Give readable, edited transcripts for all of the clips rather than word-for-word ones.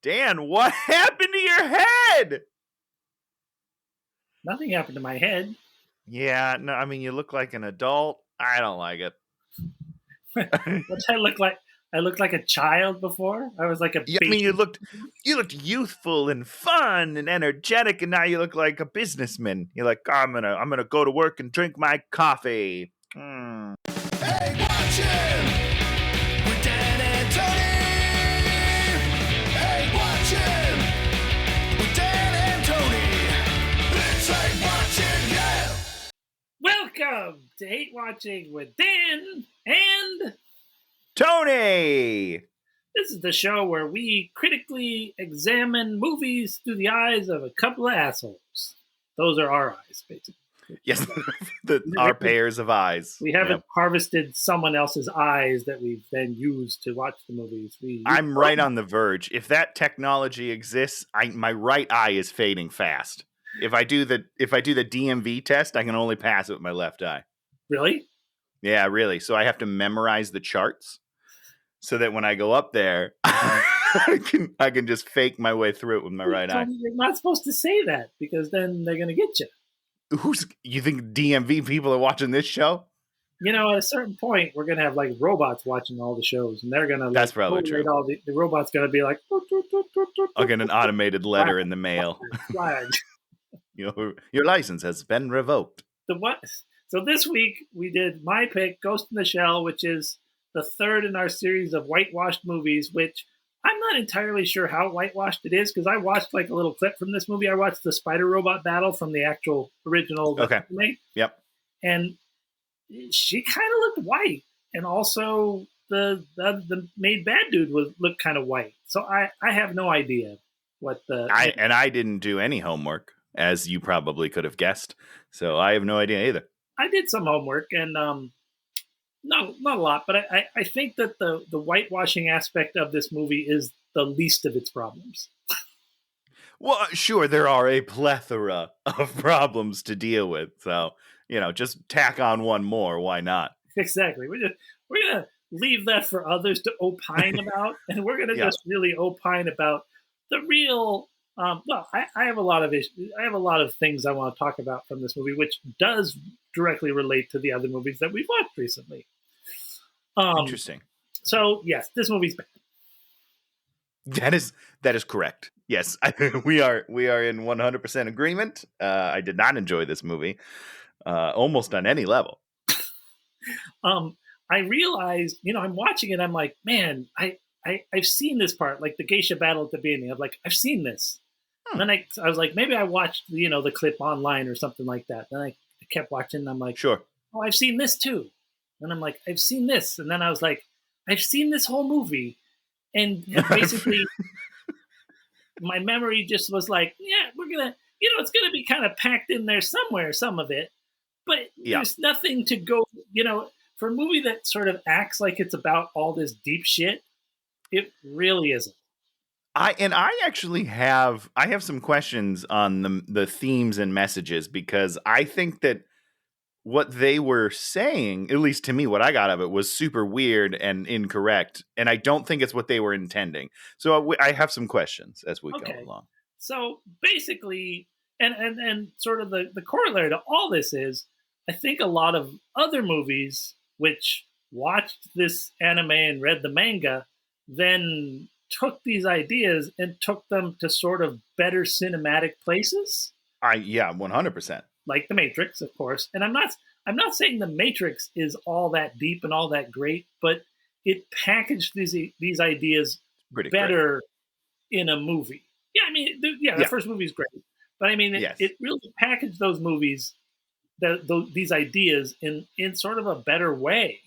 Dan, what happened to your head? Nothing happened to my head. Yeah, no, I mean, you look like an adult. I don't like it. What did I look like? I looked like a child before. I was like a Yeah, I baby. mean, you looked youthful and fun and energetic, and now you look like a businessman. You're like, I'm gonna go to work and drink my coffee. Hey, watch him! With Dan and Tony! Hey, watch him! With Dan and Tony! It's like watching, yeah! Welcome to Hate Watching with Dan and Tony! this is the show where we critically examine movies through the eyes of a couple of assholes. Those are our eyes, basically. Yes, our pairs of eyes. We haven't harvested someone else's eyes that we've then used to watch the movies. I'm right on the verge. If that technology exists, my right eye is fading fast. If I do the DMV test, I can only pass it with my left eye. Really? Yeah, really. So I have to memorize the charts so that when I go up there, I can just fake my way through it with my right eye. You're not supposed to say that because then they're going to get you. You think DMV people are watching this show? You know, at a certain point, we're going to have like robots watching all the shows, and they're going to. That's probably true. All the robot's going to be like. I'll get an automated letter in the mail. Flag. Your license has been revoked. So this week we did my pick, Ghost in the Shell, which is the third in our series of whitewashed movies, which I'm not entirely sure how whitewashed it is because I watched like a little clip from this movie. I watched the spider robot battle from the actual original. Okay. Yep. And she kind of looked white, and also the main bad dude looked kind of white. So I have no idea what I didn't do any homework, as you probably could have guessed. So I have no idea either. I did some homework, and no, not a lot, but I think that the whitewashing aspect of this movie is the least of its problems. Well, sure, there are a plethora of problems to deal with. So, just tack on one more. Why not? Exactly. We're going to leave that for others to opine about, and we're going to just really opine about the real... I have a lot of issues. I have a lot of things I want to talk about from this movie, which does directly relate to the other movies that we've watched recently. Interesting. So yes, this movie's bad. That is correct. Yes, we are in 100% agreement. I did not enjoy this movie, almost on any level. I realized, I'm watching it. I'm like, man, I've seen this part, like the geisha battle at the beginning. I'm like, I've seen this. And then I was like, maybe I watched, the clip online or something like that. Then I kept watching, and I'm like, sure. Oh, I've seen this too. And I'm like, I've seen this. And then I was like, I've seen this whole movie. And basically, my memory just was like, yeah, we're going to, it's going to be kind of packed in there somewhere, some of it. But there's nothing to go, for a movie that sort of acts like it's about all this deep shit, it really isn't. I actually have some questions on the themes and messages, because I think that what they were saying, at least to me, what I got of it was super weird and incorrect, and I don't think it's what they were intending. So I have some questions as we go along. So basically, and sort of the corollary to all this is, I think a lot of other movies which watched this anime and read the manga then took these ideas and took them to sort of better cinematic places. 100%. Like The Matrix, of course. And I'm not saying The Matrix is all that deep and all that great, but it packaged these ideas better in a movie. Yeah, I mean, the first movie is great, but I mean, it really packaged those movies, these ideas in sort of a better way.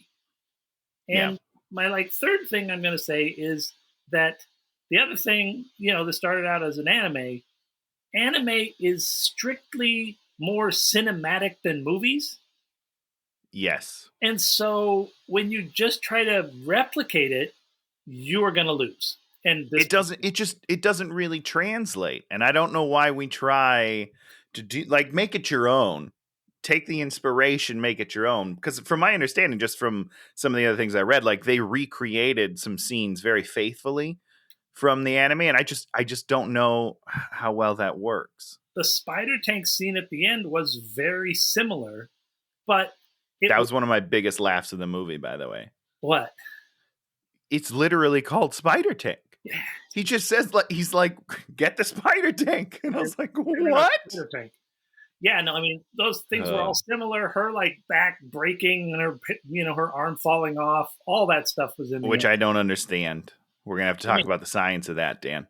And my third thing I'm going to say is that the other thing, that started out as an anime is strictly more cinematic than movies. Yes. And so when you just try to replicate it, you are going to lose. And it doesn't really translate. And I don't know why we try to do make it your own. Take the inspiration, make it your own. Because from my understanding, just from some of the other things I read, they recreated some scenes very faithfully from the anime, and I just don't know how well that works. The spider tank scene at the end was very similar, but that was one of my biggest laughs of the movie, by the way. What? It's literally called Spider Tank. Yeah. He just says, he's like, get the spider tank. And I was like, what? Tank. Yeah, no, I mean, those things were all similar. Her, like, back breaking and her, her arm falling off. All that stuff was in there. Which I don't understand. We're going to have to talk about the science of that, Dan.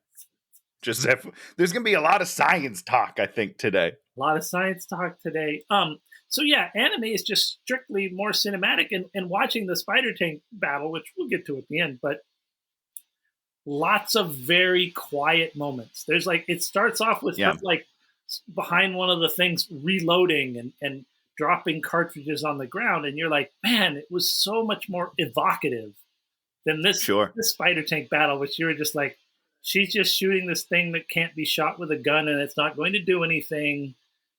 There's going to be a lot of science talk, I think, today. A lot of science talk today. So yeah, anime is just strictly more cinematic, and watching the spider tank battle, which we'll get to at the end, but lots of very quiet moments. There's like, it starts off with her, like, behind one of the things reloading and dropping cartridges on the ground, and you're like, man, it was so much more evocative than this spider tank battle, which you were just like, she's just shooting this thing that can't be shot with a gun and it's not going to do anything,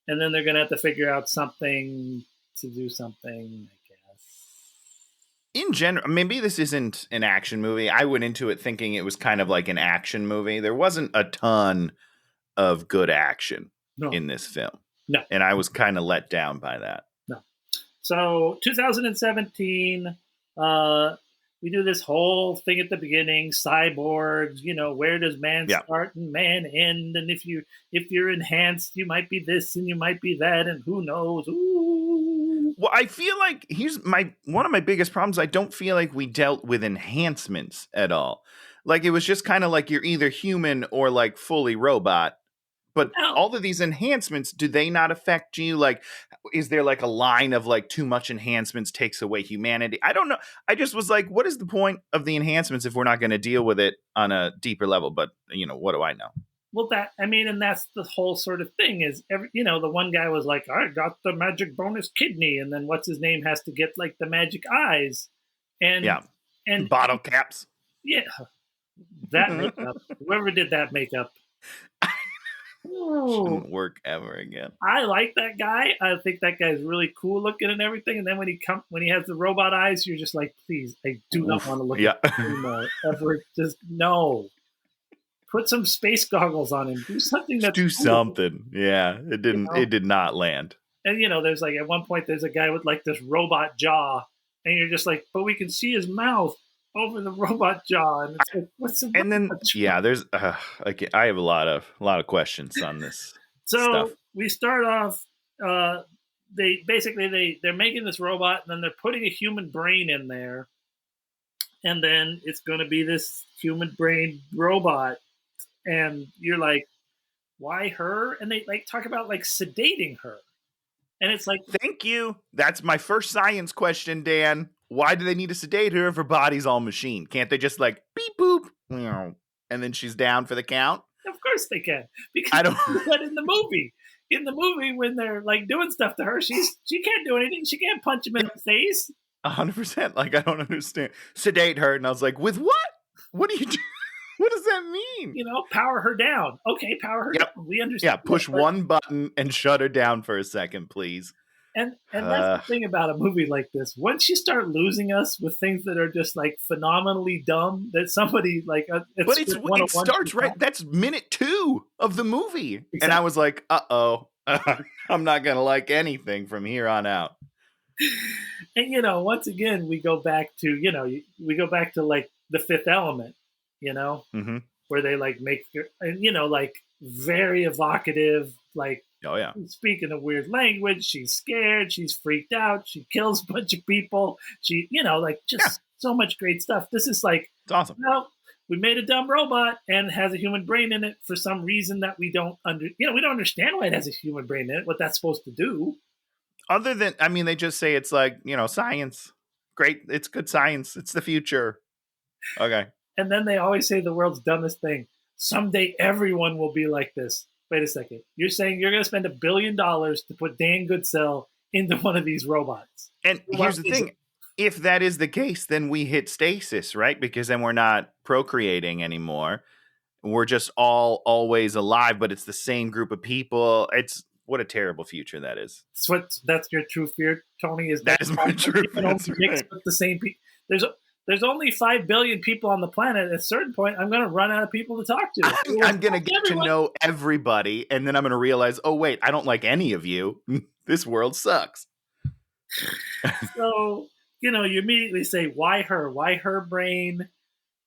and then they're going to have to figure out something to do something, I guess. In general, maybe this isn't an action movie. I went into it thinking it was kind of like an action movie. There wasn't a ton of good action in this film. No. And I was kind of let down by that. No. So 2017, we do this whole thing at the beginning, cyborgs, where does man start and man end? And if you're enhanced, you might be this and you might be that, and who knows? Ooh. Well, I feel like one of my biggest problems, I don't feel like we dealt with enhancements at all. Like, it was just kind of like you're either human or like fully robot. But all of these enhancements, do they not affect you? Like, is there like a line of like too much enhancements takes away humanity? I don't know. I just was like, what is the point of the enhancements if we're not going to deal with it on a deeper level? But, what do I know? Well, and that's the whole sort of thing is the one guy was like, I got the magic bonus kidney. And then what's his name has to get like the magic eyes. And bottle caps. Yeah. That makeup, whoever did that makeup. Shouldn't work ever again. I like that guy. I think that guy's really cool looking and everything. And then when he has the robot eyes, you're just like, please, I do not want to look at him anymore. Ever. Just no. Put some space goggles on him. Do something that's do cool. Something. Yeah. It didn't. It did not land. And there's like at one point there's a guy with like this robot jaw, and you're just like, but we can see his mouth over the robot jaw, and it's like, what's the and then there's like I have a lot of questions on this. So stuff. We start off. They're making this robot, and then they're putting a human brain in there, and then it's going to be this human brain robot, and you're like, why her? And they like talk about like sedating her, and it's like, thank you. That's my first science question, Dan. Why do they need to sedate her if her body's all machine? Can't they just like beep boop, and then she's down for the count? Of course they can, because I don't. But in the movie, when they're like doing stuff to her, she can't do anything. She can't punch him in the face. 100%. Like, I don't understand. Sedate her, and I was like, with what? What do you do? What does that mean? Power her down. Okay, power her down. We understand. Yeah, push one button and shut her down for a second, please. And that's the thing about a movie like this. Once you start losing us with things that are just like phenomenally dumb, that somebody like but it starts right. That's minute 2 of the movie, exactly. And I was like, I'm not gonna like anything from here on out. And once again, we go back to like The Fifth Element, mm-hmm. where they like make like very evocative, like. Oh, yeah. Speaking a weird language, she's scared, she's freaked out, she kills a bunch of people. She, so much great stuff. This is like, it's awesome. We made a dumb robot and it has a human brain in it for some reason that we don't we don't understand why it has a human brain in it, what that's supposed to do. Other than, they just say it's like, science. Great. It's good science. It's the future. Okay. And then they always say the world's dumbest thing. Someday everyone will be like this. Wait a second. You're saying you're going to spend $1 billion to put Dan Goodsell into one of these robots. And here's the thing. If that is the case, then we hit stasis, right? Because then we're not procreating anymore. We're just all always alive, but it's the same group of people. What a terrible future that is. That's your true fear, Tony? That is my true fear. Mix with the same people. there's only 5 billion people on the planet. At a certain point, I'm going to run out of people to talk to. I'm going to get to know everybody, and then I'm going to realize, oh, wait, I don't like any of you. This world sucks. So, you immediately say, why her? Why her brain?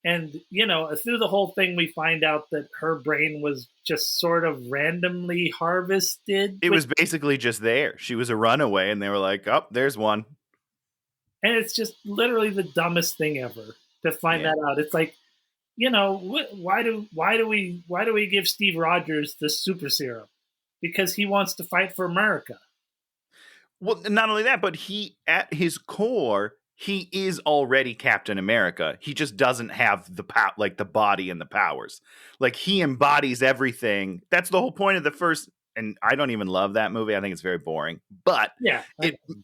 And, through the whole thing, we find out that her brain was just sort of randomly harvested. It was basically just there. She was a runaway, and they were like, oh, there's one. And it's just literally the dumbest thing ever to find that out. It's like, why do we give Steve Rogers the super serum? Because he wants to fight for America. Well, not only that, but he, at his core, he is already Captain America. He just doesn't have the the body and the powers. Like, he embodies everything. That's the whole point of the first. And I don't even love that movie. I think it's very boring. But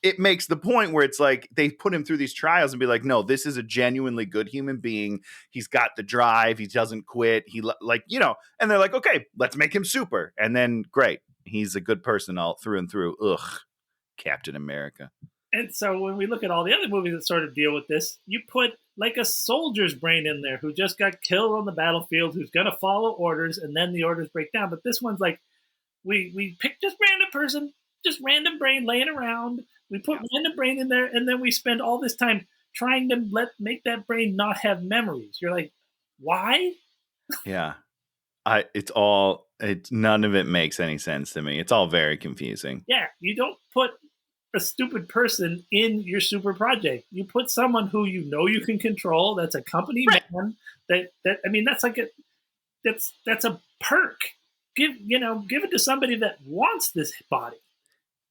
it makes the point where it's like they put him through these trials and be like, no, this is a genuinely good human being. He's got the drive. He doesn't quit. He and they're like, okay, let's make him super. And then great, he's a good person all through and through. Ugh, Captain America. And so when we look at all the other movies that sort of deal with this, you put like a soldier's brain in there who just got killed on the battlefield, who's going to follow orders, and then the orders break down. But this one's like, we pick just random person, just random brain laying around. We put random brain in there, and then we spend all this time trying to make that brain not have memories. You're like, why? Yeah. None of it makes any sense to me. It's all very confusing. Yeah, you don't put a stupid person in your super project. You put someone who you can control. That's a company man. That's a perk. Give it to somebody that wants this body.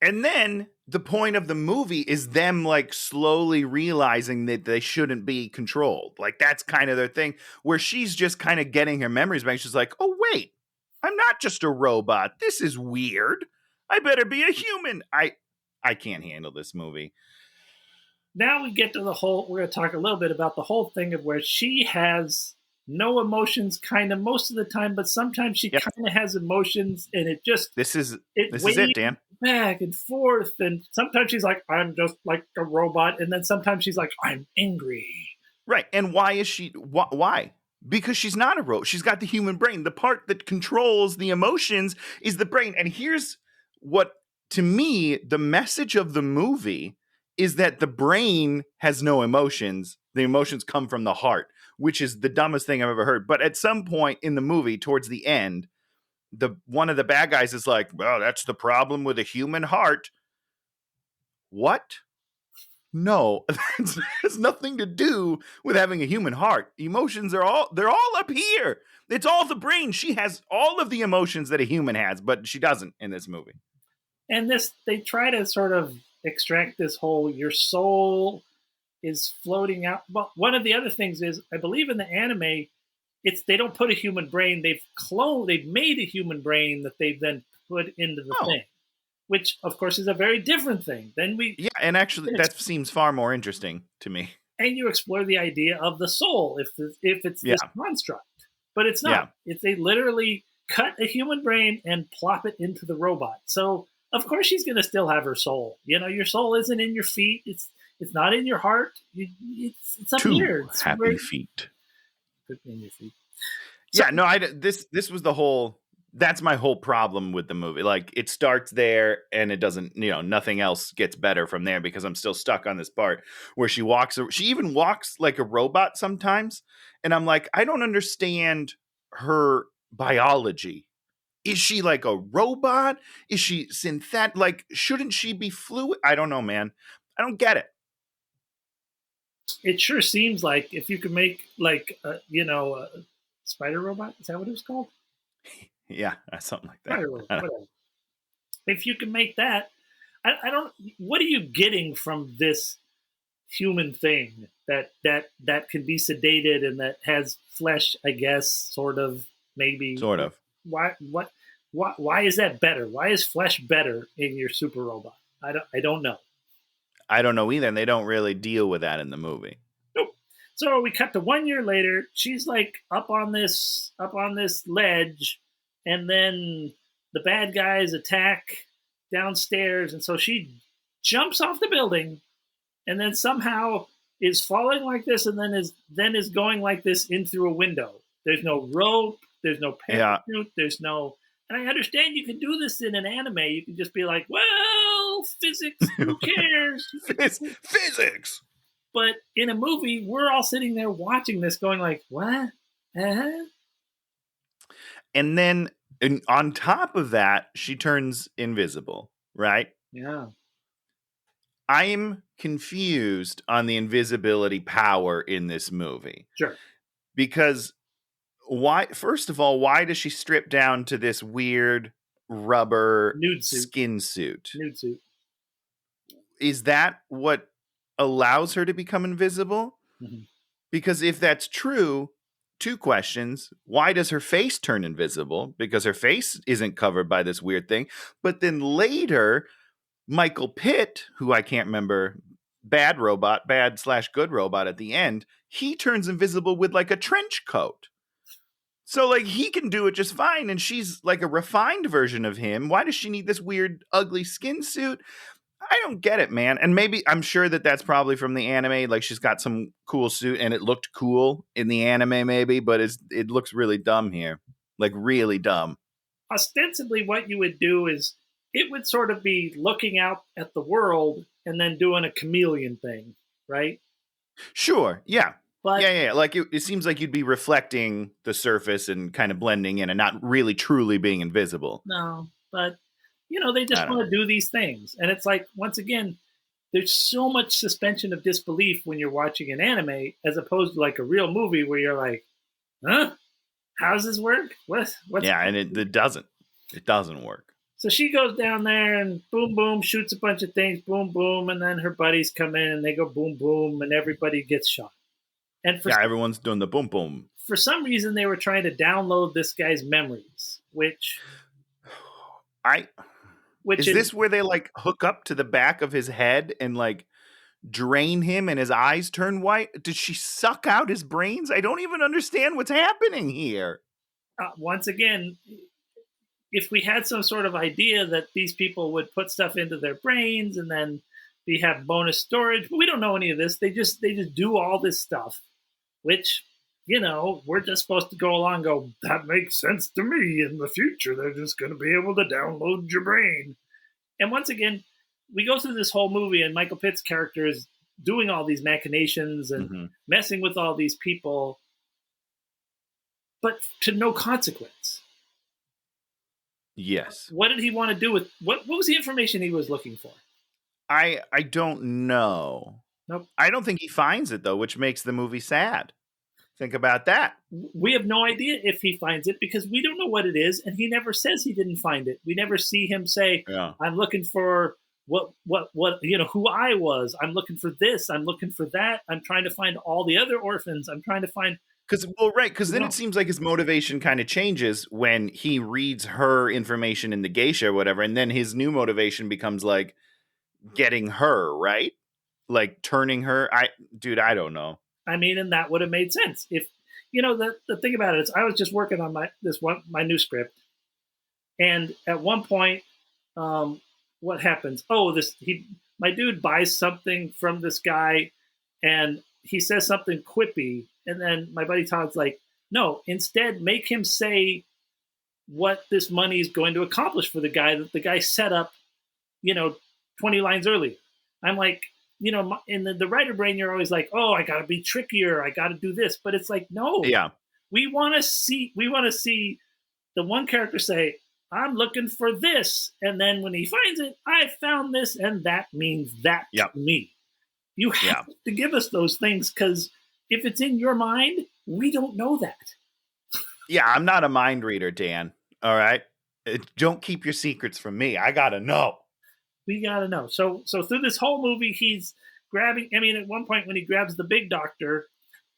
And then the point of the movie is them like slowly realizing that they shouldn't be controlled. Like, that's kind of their thing, where she's just kind of getting her memories back. She's like, oh, wait, I'm not just a robot. This is weird. I better be a human. I can't handle this movie. Now we get to we're going to talk a little bit about the whole thing of where she has no emotions kind of most of the time, but sometimes she kind of has emotions, and it just this is it, Dan. Back and forth, and sometimes she's like, I'm just like a robot, and then sometimes she's like, I'm angry. Right. And why is she why? Because she's not a robot. She's got the human brain. The part that controls the emotions is the brain. And here's what, to me, the message of the movie is that the brain has no emotions. The emotions come from the heart, which is the dumbest thing I've ever heard. But at some point in the movie, towards the end, one of the bad guys is like, well, that's the problem with a human heart. What? No, that has nothing to do with having a human heart. Emotions they're all up here. It's all the brain. She has all of the emotions that a human has, but she doesn't in this movie. And they try to sort of extract this whole, your soul is floating out. But one of the other things is, I believe in the anime, they don't put a human brain. They've made a human brain that they've then put into the thing, which of course is a very different thing. And actually that seems far more interesting to me. And you explore the idea of the soul if it's this construct, but it's not. It's they literally cut a human brain and plop it into the robot. So of course she's going to still have her soul. Your soul isn't in your feet. It's not in your heart. It's up here. It's happy feet. In your feet. This was the whole. That's my whole problem with the movie. Like, it starts there and it doesn't, nothing else gets better from there because I'm still stuck on this part where she even walks like a robot sometimes. And I'm like, I don't understand her biology. Is she like a robot? Is she synthetic? Like, shouldn't she be fluid? I don't know, man. I don't get it. It sure seems like if you could make like, a spider robot, is that what it was called? Yeah, something like that. If you can make that, I don't. What are you getting from this human thing that can be sedated and that has flesh? I guess, sort of, maybe. Sort of. Why is that better? Why is flesh better in your super robot? I don't know. I don't know either, and they don't really deal with that in the movie. Nope. So we cut to 1 year later. She's like up on this ledge. And then the bad guys attack downstairs. And so she jumps off the building. And then somehow is falling like this and then is going like this in through a window. There's no rope, there's no parachute, there's no. And I understand you can do this in an anime. You can just be like, well, physics, who cares? Physics. But in a movie, we're all sitting there watching this going like, what? Uh-huh. And then on top of that, she turns invisible, right? Yeah. I'm confused on the invisibility power in this movie. Sure. Because first of all, why does she strip down to this weird rubber nude suit. Skin suit? Nude suit. Is that what allows her to become invisible? Mm-hmm. Because if that's true, two questions. Why does her face turn invisible? Because her face isn't covered by this weird thing. But then later, Michael Pitt, who I can't remember, bad / good robot at the end, he turns invisible with like a trench coat. So like he can do it just fine, and she's like a refined version of him. Why does she need this weird, ugly skin suit? I don't get it, man. And maybe I'm sure that's probably from the anime. Like she's got some cool suit, and it looked cool in the anime, maybe, but it looks really dumb here, like really dumb. Ostensibly, what you would do is it would sort of be looking out at the world and then doing a chameleon thing, right? Sure, yeah. But, yeah. Like it seems like you'd be reflecting the surface and kind of blending in and not really truly being invisible. No, but they just want to do these things. And it's like, once again, there's so much suspension of disbelief when you're watching an anime as opposed to like a real movie where you're like, huh? How does this work? What's yeah, and it doesn't. It doesn't work. So she goes down there and boom, boom, shoots a bunch of things, boom, boom, and then her buddies come in and they go boom, boom, and everybody gets shot. And everyone's doing the boom, boom. For some reason, they were trying to download this guy's memories, which is this where they like hook up to the back of his head and like drain him and his eyes turn white? Did she suck out his brains? I don't even understand what's happening here. Once again, if we had some sort of idea that these people would put stuff into their brains and then we have bonus storage, but we don't know any of this. They just do all this stuff, which, we're just supposed to go along and go, that makes sense to me. In the future, they're just going to be able to download your brain. And once again, we go through this whole movie and Michael Pitt's character is doing all these machinations and messing with all these people, but to no consequence. Yes. What did he want to do with what was the information he was looking for? I don't know. Nope. I don't think he finds it though, which makes the movie sad. Think about that. We have no idea if he finds it because we don't know what it is, and he never says he didn't find it. We never see him say, I'm looking for what who I was. I'm looking for this. I'm looking for that. I'm trying to find all the other orphans. I'm trying to find because then it seems like his motivation kind of changes when he reads her information in the geisha or whatever, and then his new motivation becomes like getting her, right? Like turning her. I don't know. I mean, and that would have made sense if the thing about it is I was just working on my new script, and at one point, what happens? Oh, my dude buys something from this guy, and he says something quippy, and then my buddy Todd's like, no, instead make him say what this money is going to accomplish for the guy that the guy set up, 20 lines earlier. I'm like, in the writer brain, you're always like, oh, I got to be trickier. I got to do this. But it's like, no. Yeah. We want to see the one character say, I'm looking for this. And then when he finds it, I found this. And that means that to me. You have to give us those things because if it's in your mind, we don't know that. Yeah, I'm not a mind reader, Dan. All right. Don't keep your secrets from me. I got to know. We got to know. So through this whole movie, he's grabbing, at one point when he grabs the big doctor,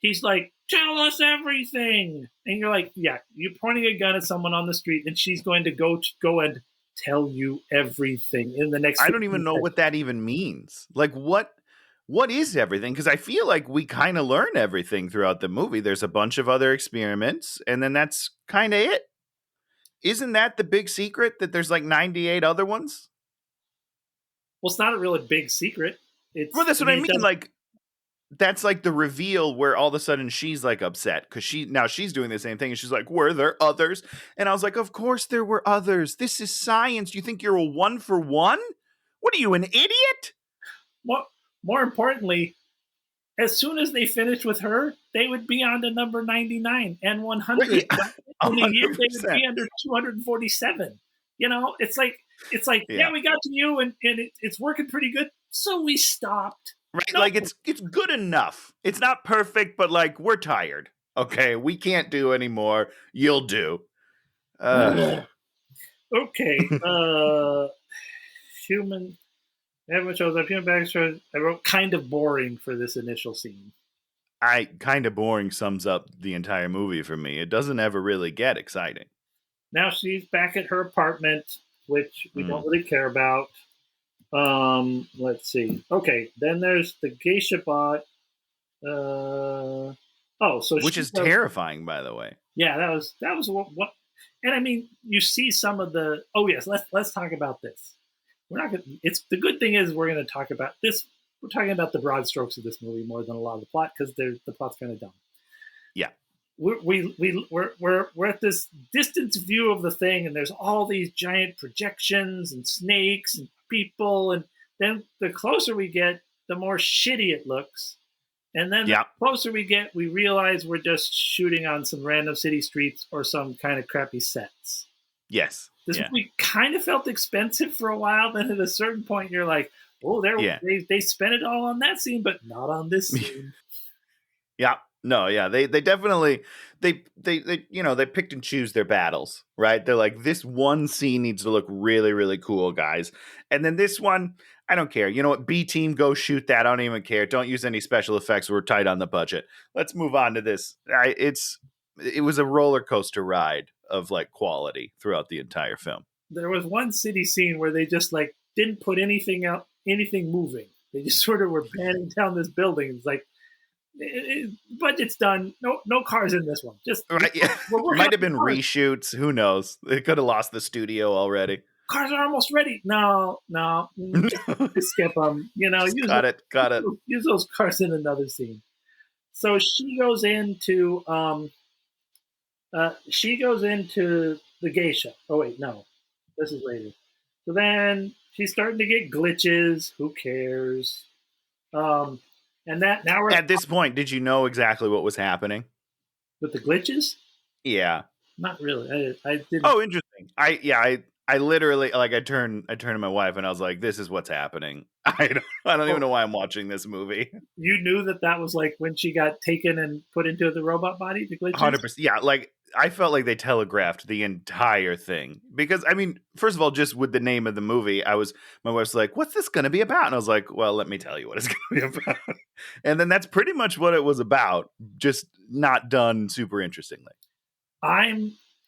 he's like, tell us everything. And you're like, yeah, you're pointing a gun at someone on the street and she's going to go and tell you everything in the next. I don't even know what that even means. Like what is everything? Because I feel like we kind of learn everything throughout the movie. There's a bunch of other experiments and then that's kind of it. Isn't that the big secret that there's like 98 other ones? Well, it's not a really big secret. Well, that's what I mean. Like, that's like the reveal where all of a sudden she's like upset because she's doing the same thing and she's like, were there others? And I was like, of course there were others. This is science. You think you're a 1-for-1? What are you, an idiot? More importantly, as soon as they finished with her, they would be on to number 99 and 100. Yeah, in a year, they would be under 247. It's like, yeah, we got to you and it's working pretty good. So we stopped. Right, no. Like it's good enough. It's not perfect, but like we're tired. Okay, we can't do anymore. You'll do. Okay. Human. Everyone shows up. Human backstory. I wrote kind of boring for this initial scene. Kind of boring sums up the entire movie for me. It doesn't ever really get exciting. Now she's back at her apartment, which we don't really care about. Let's see. Okay, then there's the geisha bot. Which is terrifying, by the way. Yeah, that was what. And I mean, you see some of the. Oh yes, let's talk about this. We're not gonna. It's the good thing is we're going to talk about this. We're talking about the broad strokes of this movie more than a lot of the plot because the plot's kind of dumb. Yeah. We're at this distance view of the thing, and there's all these giant projections and snakes and people, and then the closer we get, the more shitty it looks, and then the closer we get, we realize we're just shooting on some random city streets or some kind of crappy sets. Yes, this movie kind of felt expensive for a while. Then at a certain point, you're like, "Oh, they spent it all on that scene, but not on this scene." Yeah. No, yeah, they definitely they picked and choose their battles, right? They're like, this one scene needs to look really, really cool, guys. And then this one, I don't care. You know what? B team, go shoot that. I don't even care. Don't use any special effects. We're tight on the budget. Let's move on to this. It was a roller coaster ride of like quality throughout the entire film. There was one city scene where they just like didn't put anything moving. They just sort of were panning down this building. It's like, budget's done. No cars in this one. Just right. Yeah. Might have been reshoots. Who knows? They could have lost the studio already. Cars are almost ready. No. Just skip them. Got it. Use those cars in another scene. So she goes into the geisha. Oh wait, no, this is later. So then she's starting to get glitches. Who cares? And that now we're at this point, did you know exactly what was happening with the glitches? Yeah, not really. I didn't. Oh, interesting. I literally I turned to my wife and I was like, "This is what's happening." I don't even know why I'm watching this movie. You knew that was like when she got taken and put into the robot body. The glitches. 100%. Yeah, like I felt like they telegraphed the entire thing because I mean, first of all, just with the name of the movie, my wife's like, "What's this going to be about?" And I was like, "Well, let me tell you what it's going to be about." And then that's pretty much what it was about, just not done super interestingly.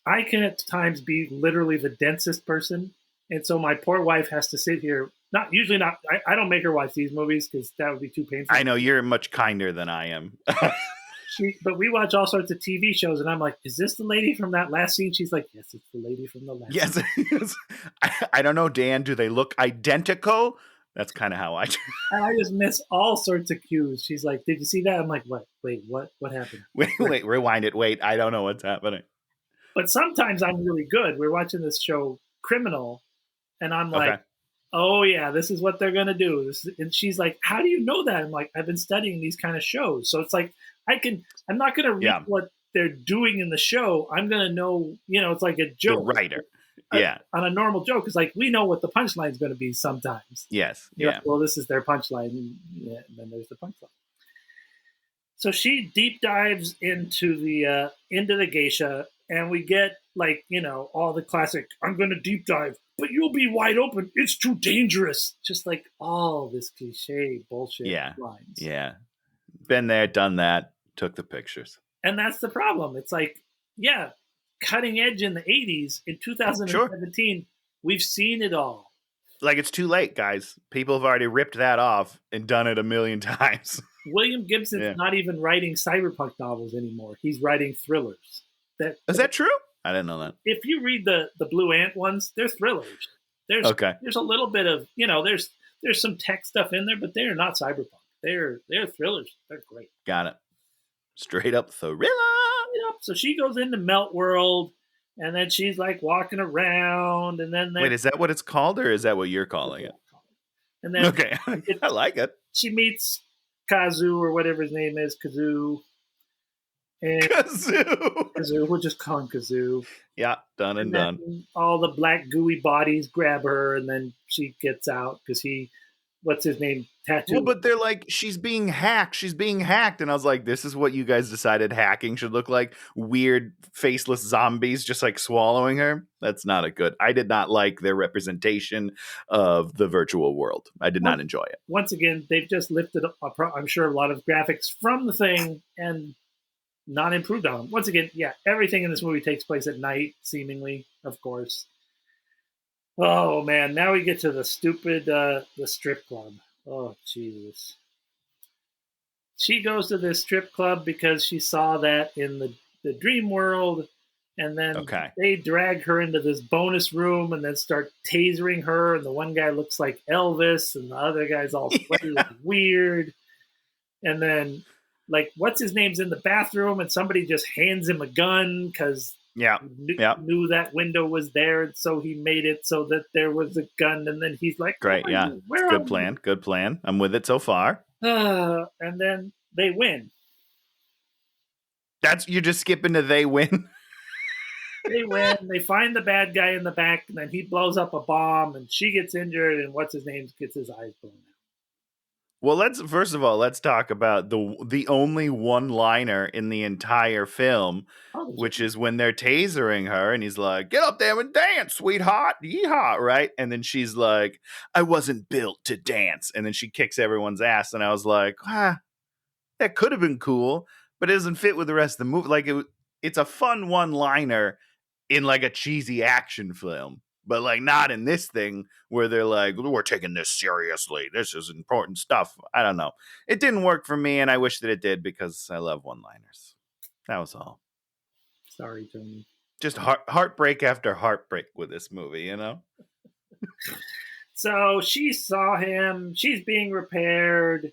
I can at times be literally the densest person, and so my poor wife has to sit here. I don't make her watch these movies because that would be too painful. I know you're much kinder than I am. But we watch all sorts of TV shows, and I'm like, "Is this the lady from that last scene?" She's like, "Yes, it's the lady from the last." Yes. I don't know, Dan. Do they look identical? That's kind of how I. And I just miss all sorts of cues. She's like, "Did you see that?" I'm like, "What? Wait, what? What happened?" Wait, rewind it. Wait, I don't know what's happening. But sometimes I'm really good. We're watching this show, Criminal, and I'm like, "Oh yeah, this is what they're gonna do." And she's like, "How do you know that?" I'm like, "I've been studying these kind of shows." So it's like I'm not gonna read what they're doing in the show. I'm gonna know. It's like a joke. The writer, on a normal joke, it's like we know what the punchline is going to be sometimes. Yes, Like, well, this is their punchline, and then there's the punchline. So she deep dives into the geisha. And we get all the classic, "I'm going to deep dive, but you'll be wide open. It's too dangerous." Just like all this cliche bullshit lines. Yeah. Been there, done that, took the pictures. And that's the problem. It's like, cutting edge in the 80s. In 2017, we've seen it all. Like, it's too late, guys. People have already ripped that off and done it a million times. William Gibson's not even writing cyberpunk novels anymore. He's writing thrillers. Is that true? I didn't know that. If you read the Blue Ant ones, they're thrillers. There's a little bit of there's some tech stuff in there, but they're not cyberpunk. They're thrillers. They're great. Got it. Straight up thriller. So she goes into Melt World, and then she's like walking around, and then wait, is that what it's called, or is that what you're calling it? And then okay, I like it. She meets Kazu or whatever his name is, Kazoo. And Kazoo, we'll just call him Kazoo. Yeah, done and done. All the black gooey bodies grab her, and then she gets out because what's his name? Tattoo. Well, but they're like, she's being hacked. She's being hacked. And I was like, this is what you guys decided hacking should look like? Weird, faceless zombies just like swallowing her? That's not a good. I did not like their representation of the virtual world. I did not enjoy it. Once again, they've just lifted up, I'm sure, a lot of graphics from the thing and not improved on them. Once again, yeah, everything in this movie takes place at night, seemingly, of course. Oh, man, now we get to the stupid, the strip club. Oh, Jesus. She goes to this strip club because she saw that in the dream world, and then they drag her into this bonus room and then start tasering her, and the one guy looks like Elvis, and the other guy's all sweaty and weird. And then, like, what's his name's in the bathroom, and somebody just hands him a gun because knew that window was there, and so he made it so that there was a gun, and then he's like, great, yeah, good plan. I'm with it so far. And then they win. You're just skipping to they win? They win. They find the bad guy in the back, and then he blows up a bomb, and she gets injured, and what's his name gets his eyes blown out. Well, let's talk about the only one-liner in the entire film, which is when they're tasering her, and he's like, "Get up there and dance, sweetheart, yeehaw!" Right? And then she's like, "I wasn't built to dance," and then she kicks everyone's ass, and I was like, that could have been cool, but it doesn't fit with the rest of the movie. Like it's a fun one-liner in like a cheesy action film. But, like, not in this thing where they're like, we're taking this seriously. This is important stuff. I don't know. It didn't work for me, and I wish that it did because I love one-liners. That was all. Sorry, Tony. Just heartbreak after heartbreak with this movie, you know? So she saw him. She's being repaired.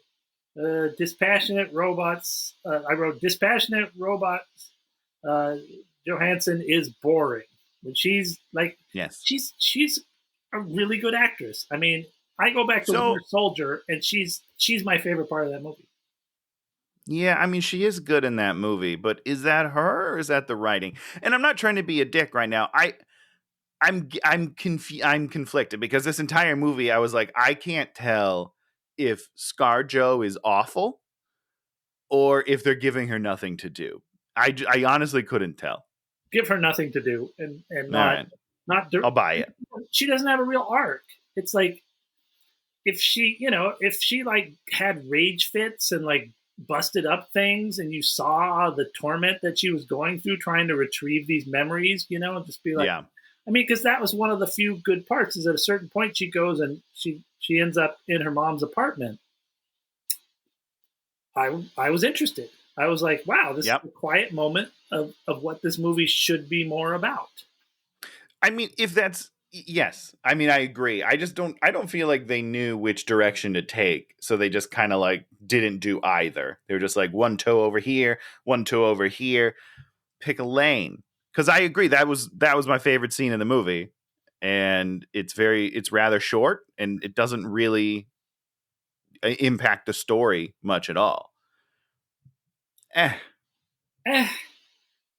Dispassionate robots. I wrote dispassionate robots. Johansson is boring. And she's like, yes, she's a really good actress. I mean, I go back to Winter Soldier, and she's my favorite part of that movie. Yeah, I mean, she is good in that movie, but is that her or is that the writing? And I'm not trying to be a dick right now. I'm conflicted because this entire movie, I was like, I can't tell if ScarJo is awful or if they're giving her nothing to do. I honestly couldn't tell. Give her nothing to do and not I'll buy it. She doesn't have a real arc. It's like if she like had rage fits and like busted up things, and you saw the torment that she was going through trying to retrieve these memories, just be like, I mean, because that was one of the few good parts is at a certain point she goes and she ends up in her mom's apartment. I was interested. I was like, wow, this is a quiet moment of what this movie should be more about. I mean, yes. I mean, I agree. I don't feel like they knew which direction to take. So they just kind of like didn't do either. They were just like one toe over here, one toe over here, pick a lane. Cause I agree. That was my favorite scene in the movie. And it's rather short and it doesn't really impact the story much at all.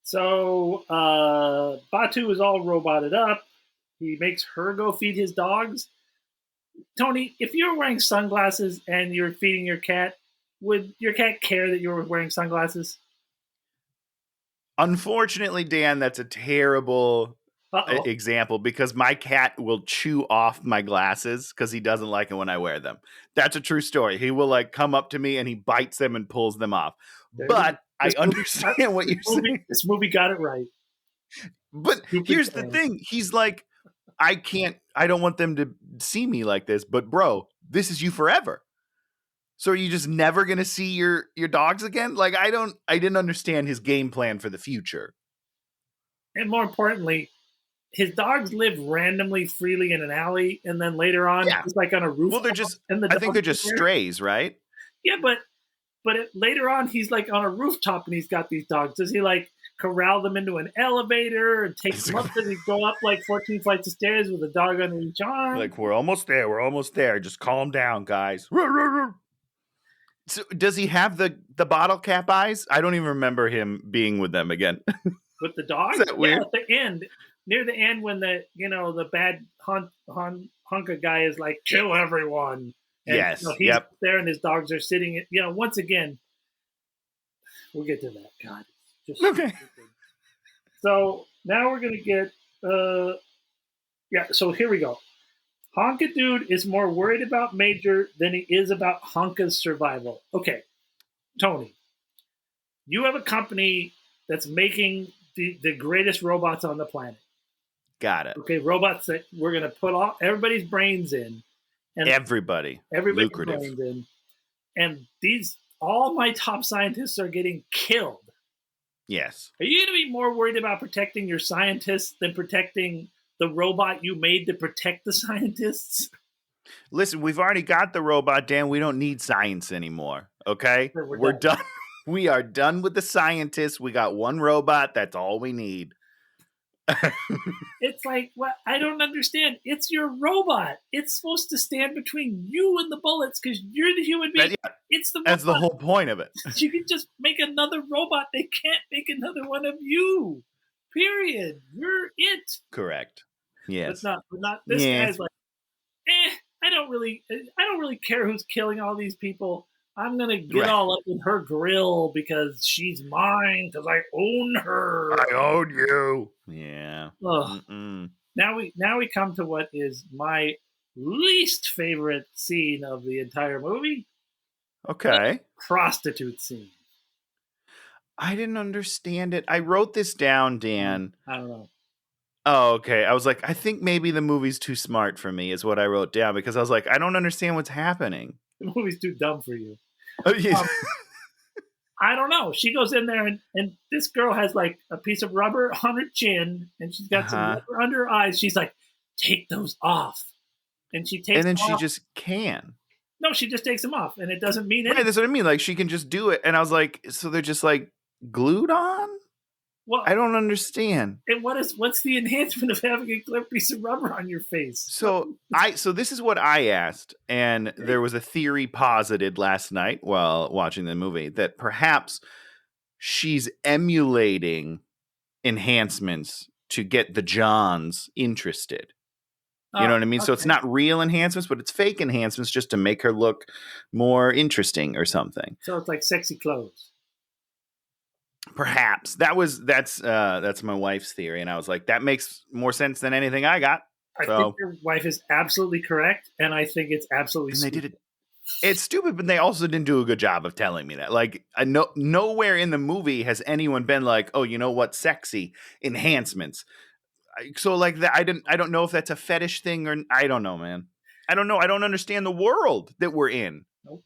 So Batu is all roboted up. He makes her go feed his dogs. Tony, if you were wearing sunglasses and you're feeding your cat, would your cat care that you were wearing sunglasses? Unfortunately, Dan, that's a terrible example because my cat will chew off my glasses because he doesn't like it when I wear them. That's a true story. He will like come up to me and he bites them and pulls them off. But I understand what you're saying. This movie got it right. But here's the thing. He's like, I don't want them to see me like this, but bro, this is you forever. So are you just never going to see your dogs again? Like, I didn't understand his game plan for the future. And more importantly, his dogs live randomly, freely in an alley. And then later on, it's like on a roof. Well, I think they're just strays, right? Yeah, but later on, he's like on a rooftop and he's got these dogs. Does he like corral them into an elevator and take them up? Does he go up like 14 flights of stairs with a dog under each arm? Like, we're almost there. We're almost there. Just calm down, guys. So, does he have the bottle cap eyes? I don't even remember him being with them again. With the dog? Is that weird? Yeah, at the end. Near the end when the bad hunka guy is like, kill everyone. And, yes. He's there and his dogs are sitting. Once again, we'll get to that. God. Just okay. Stupid. So now we're going to get, so here we go. Honka Dude is more worried about Major than he is about Honka's survival. Okay, Tony, you have a company that's making the greatest robots on the planet. Got it. Okay, robots that we're going to put everybody's brains in. And everybody's lucrative. Brains in. And all my top scientists are getting killed. Yes. Are you going to be more worried about protecting your scientists than protecting the robot you made to protect the scientists? Listen, we've already got the robot, Dan. We don't need science anymore. Okay? We're done. We are done with the scientists. We got one robot. That's all we need. It's like, what? I don't understand. It's your robot. It's supposed to stand between you and the bullets because you're the human being. It's the robot. That's the whole point of it. You can just make another robot. They can't make another one of you. Period. You're it. Correct. Yes. But not this guy's like, I don't really care who's killing all these people. I'm gonna get all up in her grill because she's mine because I own her. I own you. Yeah. Now we come to what is my least favorite scene of the entire movie. Okay. The prostitute scene. I didn't understand it. I wrote this down, Dan. I don't know. Oh, okay. I was like, I think maybe the movie's too smart for me, is what I wrote down, because I was like, I don't understand what's happening. The movie's too dumb for you. Oh, yeah. I don't know. She goes in there and this girl has like a piece of rubber on her chin and she's got some rubber under her eyes. She's like, take those off. And she takes them off. She just can. No, she just takes them off and it doesn't mean anything. Right, that's what I mean. Like, she can just do it. And I was like, so they're just like glued on? Well, I don't understand. And what's the enhancement of having a clear piece of rubber on your face? So this is what I asked, and there was a theory posited last night while watching the movie that perhaps she's emulating enhancements to get the Johns interested. You know what I mean? Okay. So it's not real enhancements, but it's fake enhancements just to make her look more interesting or something. So it's like sexy clothes. Perhaps that's my wife's theory, and I was like, that makes more sense than anything I got. I think your wife is absolutely correct, and I think it's absolutely stupid. They did it. It's stupid, but they also didn't do a good job of telling me that. Like, nowhere in the movie has anyone been like, oh, you know what, sexy enhancements. So like that, I don't know if that's a fetish thing or I don't know, man. I don't know. I don't understand the world that we're in. Nope.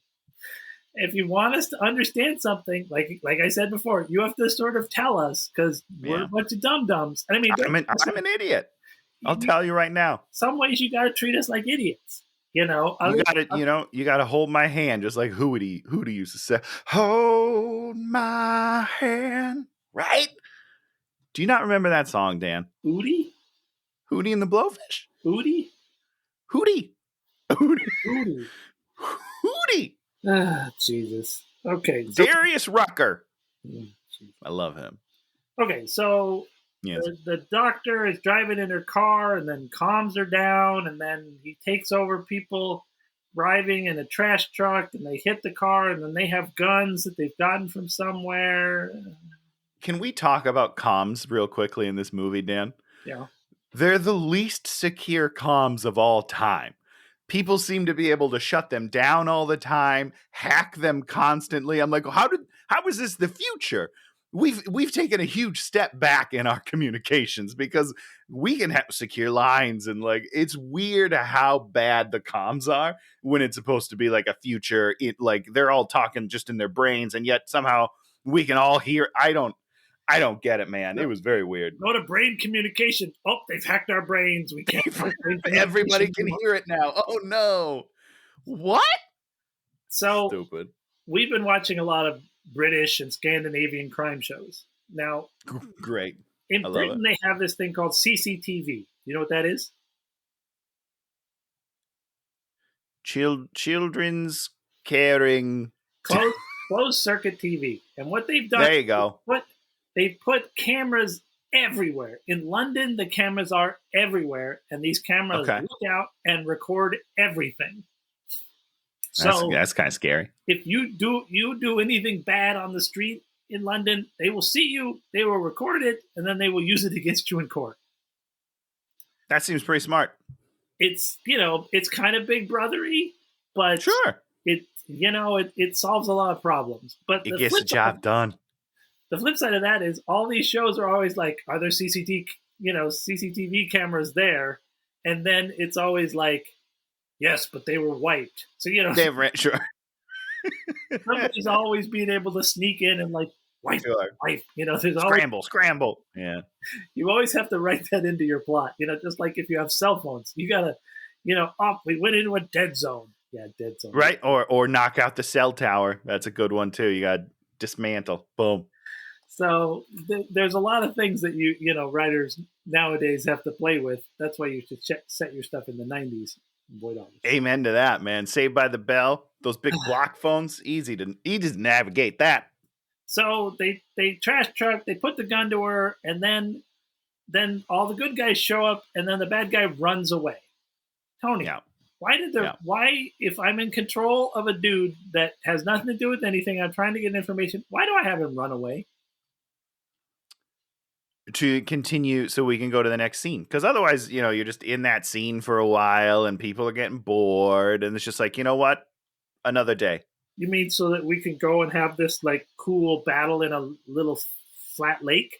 If you want us to understand something, like I said before, you have to sort of tell us because we're a bunch of dum-dums. I mean, I'm an idiot. I'll tell you right now. Some ways you got to treat us like idiots. You got to hold my hand, just like Hootie used to say, hold my hand, right? Do you not remember that song, Dan? Hootie? Hootie and the Blowfish? Hootie? Hootie. Hootie. Hootie. Ah, Jesus. Okay. Darius Rucker. I love him. Okay, so the doctor is driving in her car and then calms her down, and then he takes over people driving in a trash truck, and they hit the car, and then they have guns that they've gotten from somewhere. Can we talk about comms real quickly in this movie, Dan? Yeah. They're the least secure comms of all time. People seem to be able to shut them down all the time, hack them constantly. I'm like, how is this the future? We've taken a huge step back in our communications because we can have secure lines, and like it's weird how bad the comms are when it's supposed to be like a future. Like they're all talking just in their brains, and yet somehow we can all hear. I don't get it, man. It was very weird. Go to brain communication. Oh, they've hacked our brains. We can't. Everybody can hear it now. Oh no! What? So stupid. we've been watching a lot of British and Scandinavian crime shows. Now, great. In I love Britain, it. they have this thing called CCTV. You know what that is? Children's caring. Closed circuit TV. And what they've done, there you go. They've put cameras everywhere. In London, the cameras are everywhere, and these cameras look out and record everything. So that's kind of scary. If you do anything bad on the street in London, they will see you, they will record it, and then they will use it against you in court. That seems pretty smart. It's it's kind of Big Brothery, but sure, it solves a lot of problems. But it gets the job done. The flip side of that is all these shows are always like, are there CCTV cameras there? And then it's always like, yes, but they were wiped. So sure. Somebody's always being able to sneak in and like wipe. There's scramble. Yeah. You always have to write that into your plot. Just like if you have cell phones, you gotta, we went into a dead zone. Yeah, dead zone. Right, or knock out the cell tower. That's a good one too. You got to dismantle. Boom. So there's a lot of things that writers nowadays have to play with. That's why you should set your stuff in the 90s. Avoid all this. Amen to that, man. Saved by the Bell. Those big block phones, easy to navigate that. So they trash truck. They put the gun to her, and then all the good guys show up, and then the bad guy runs away. Tony, why, if I'm in control of a dude that has nothing to do with anything, I'm trying to get information, why do I have him run away? To continue so we can go to the next scene. Because otherwise, you're just in that scene for a while and people are getting bored. And it's just like, you know what? Another day. You mean so that we can go and have this like cool battle in a little flat lake?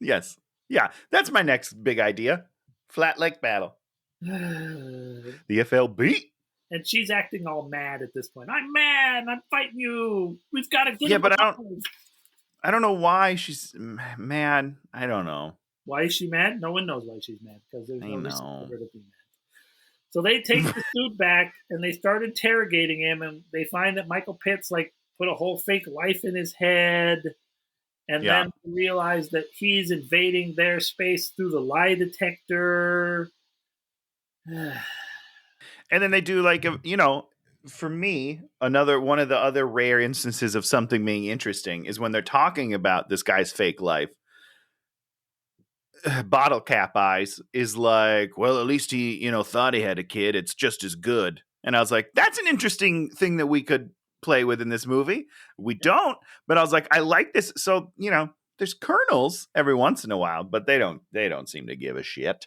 Yes. Yeah. That's my next big idea. Flat lake battle. The FLB. And she's acting all mad at this point. I'm mad. I'm fighting you. We've got to get Yeah, but I don't know why she's mad. I don't know. Why is she mad? No one knows why she's mad because there's no reason for her to be mad. So they take the suit back and they start interrogating him, and they find that Michael Pitt's like put a whole fake life in his head, and then realize that he's invading their space through the lie detector. And then they do like for me, one of the other rare instances of something being interesting is when they're talking about this guy's fake life. Bottle Cap Eyes is like, well, at least he, thought he had a kid. It's just as good. And I was like, that's an interesting thing that we could play with in this movie. We don't, but I was like, I like this. So, there's kernels every once in a while, but they don't seem to give a shit.